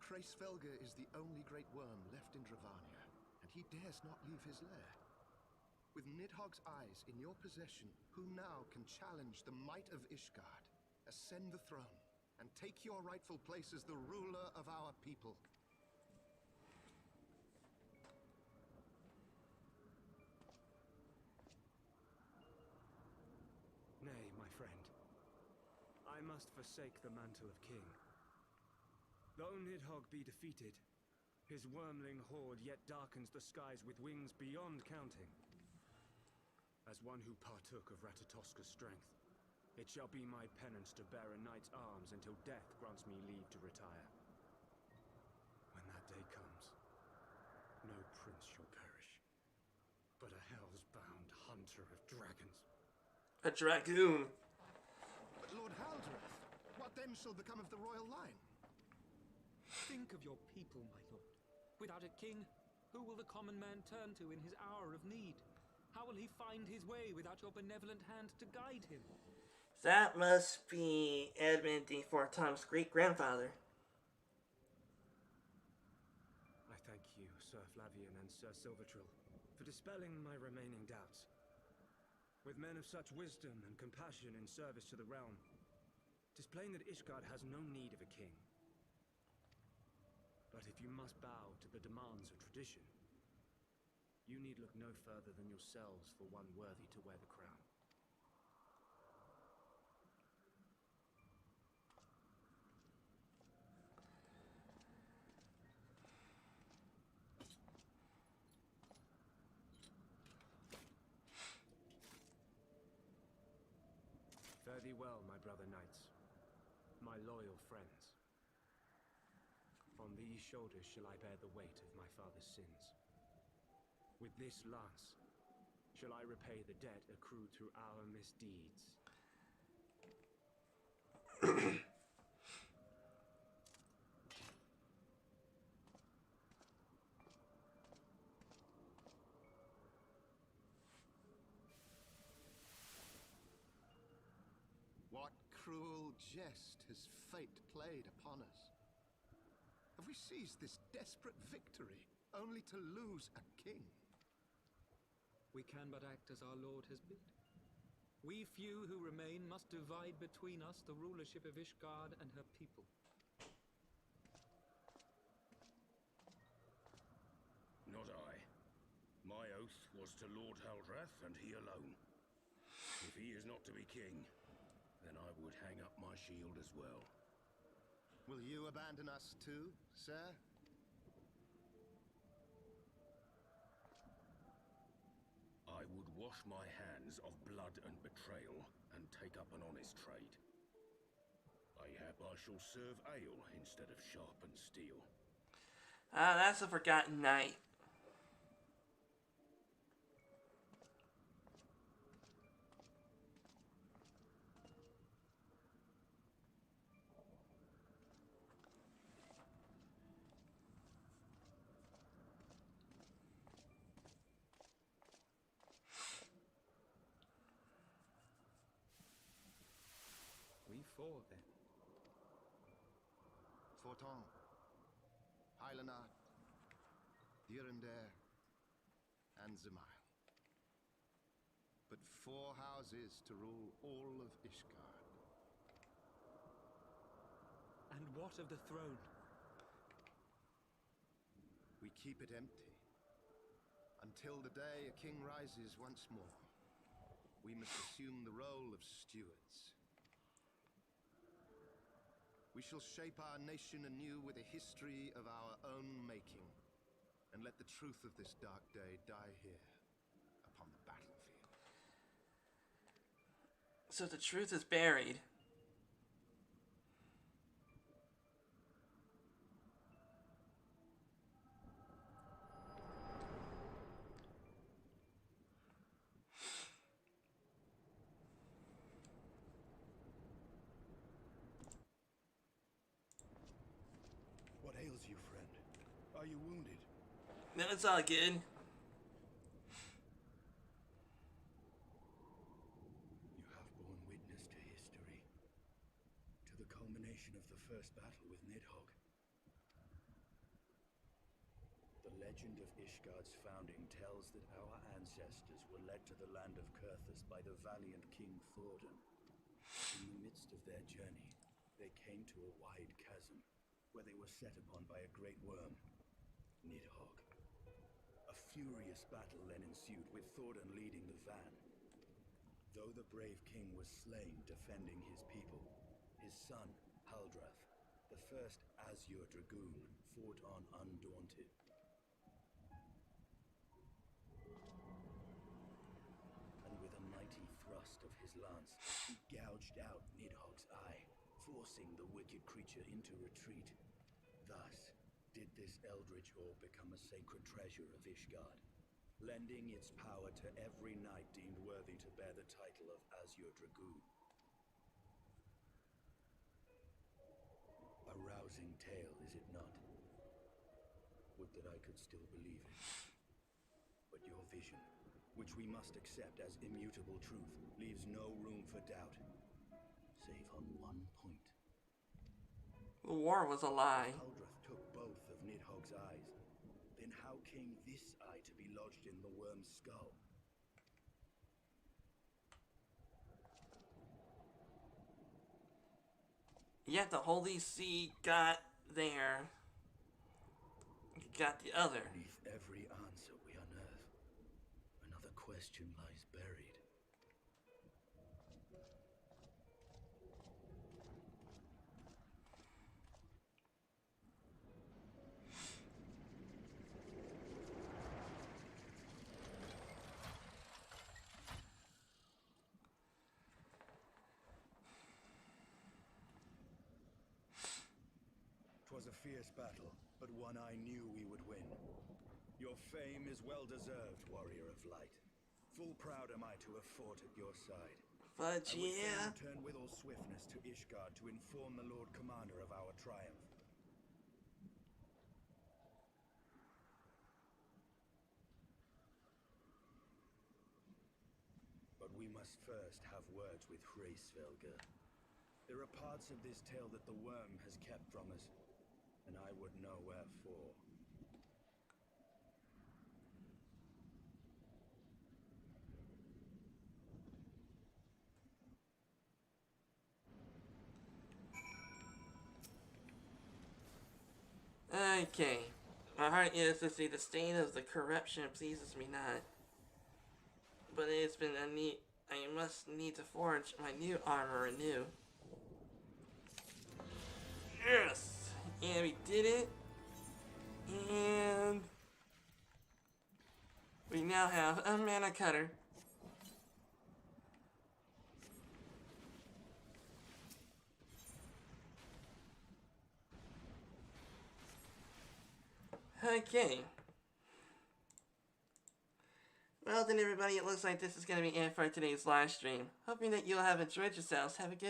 Kreisfelger is the only great worm left in Dravania, and he dares not leave his lair. With Nidhogg's eyes in your possession, who now can challenge the might of Ishgard, ascend the throne, and take your rightful place as the ruler of our people? Nay, my friend. I must forsake the mantle of king. Though Nidhogg be defeated, his wormling horde yet darkens the skies with wings beyond counting. As one who partook of Ratatoska's strength, it shall be my penance to bear a knight's arms until death grants me leave to retire. When that day comes, no hunter of dragons. A dragoon. But Lord Haldreth, what then shall become of the royal line? Think of your people, my lord. Without a king, who will the common man turn to in his hour of need? How will he find his way without your benevolent hand to guide him? That must be Edmund D. Fortom's great-grandfather. I thank you, Sir Flavian and Sir Silvertrill, for dispelling my remaining doubts. With men of such wisdom and compassion in service to the realm, 'tis plain that Ishgard has no need of a king. But if you must bow to the demands of tradition, you need look no further than yourselves for one worthy to wear the crown. Fare thee well, my brother knights, my loyal friends. On these shoulders shall I bear the weight of my father's sins. With this lance shall I repay the debt accrued through our misdeeds. What cruel jest has fate played upon us? Have we seized this desperate victory only to lose a king? We can but act as our lord has bid. We few who remain must divide between us the rulership of Ishgard and her people. Not I. My oath was to Lord Haldreth, and he alone. If he is not to be king, then I would hang up my shield as well. Will you abandon us too, sir? I would wash my hands of blood and betrayal and take up an honest trade. Mayhap I shall serve ale instead of sharpened steel. Ah, that's a forgotten night. We four, then. Forton, Hylanat, Durander, and Zemail. But 4 houses to rule all of Ishgard. And what of the throne? We keep it empty. Until the day a king rises once more, we must assume the role of stewards. We shall shape our nation anew with a history of our own making, and let the truth of this dark day die here, upon the battlefield. So the truth is buried. What ails you, friend? Are you wounded? No, it's all good. You have borne witness to history, to the culmination of the first battle with Nidhogg. The legend of Ishgard's founding tells that our ancestors were led to the land of Kurthus by the valiant King Thordan. In the midst of their journey, they came to a wide chasm, where they were set upon by a great worm, Nidhogg. A furious battle then ensued, with Thordan leading the van. Though the brave king was slain defending his people, his son, Haldreth, the first Azure Dragoon, fought on undaunted. And with a mighty thrust of his lance, he gouged out Nidhogg's eye, forcing the wicked creature into retreat. Thus did this eldritch orb become a sacred treasure of Ishgard, lending its power to every knight deemed worthy to bear the title of Azure Dragoon. A rousing tale, is it not? Would that I could still believe it. But your vision, which we must accept as immutable truth, leaves no room for doubt, save on one point. The war was a lie. Aldrich took both of Nidhogg's eyes. Then how came this eye to be lodged in the worm's skull? Yet the Holy See got there. Got the other. Beneath every answer we unearth, another question lies buried. 'Twas a fierce battle, but one I knew we would win. Your fame is well deserved, warrior of light. Full proud am I to have fought at your side. But yeah. I would return with all swiftness to Ishgard to inform the Lord Commander of our triumph. But we must first have words with Hraesvelgr. There are parts of this tale that the worm has kept from us, and I would know wherefore. Okay. My heart is to see the stain of the corruption pleases me not. But it has been a need. I must need to forge my new armor anew. Yes! And we did it. And we now have a mana cutter. Okay. Well then everybody, it looks like this is going to be it for today's live stream. Hoping that you'll have enjoyed yourselves. Have a good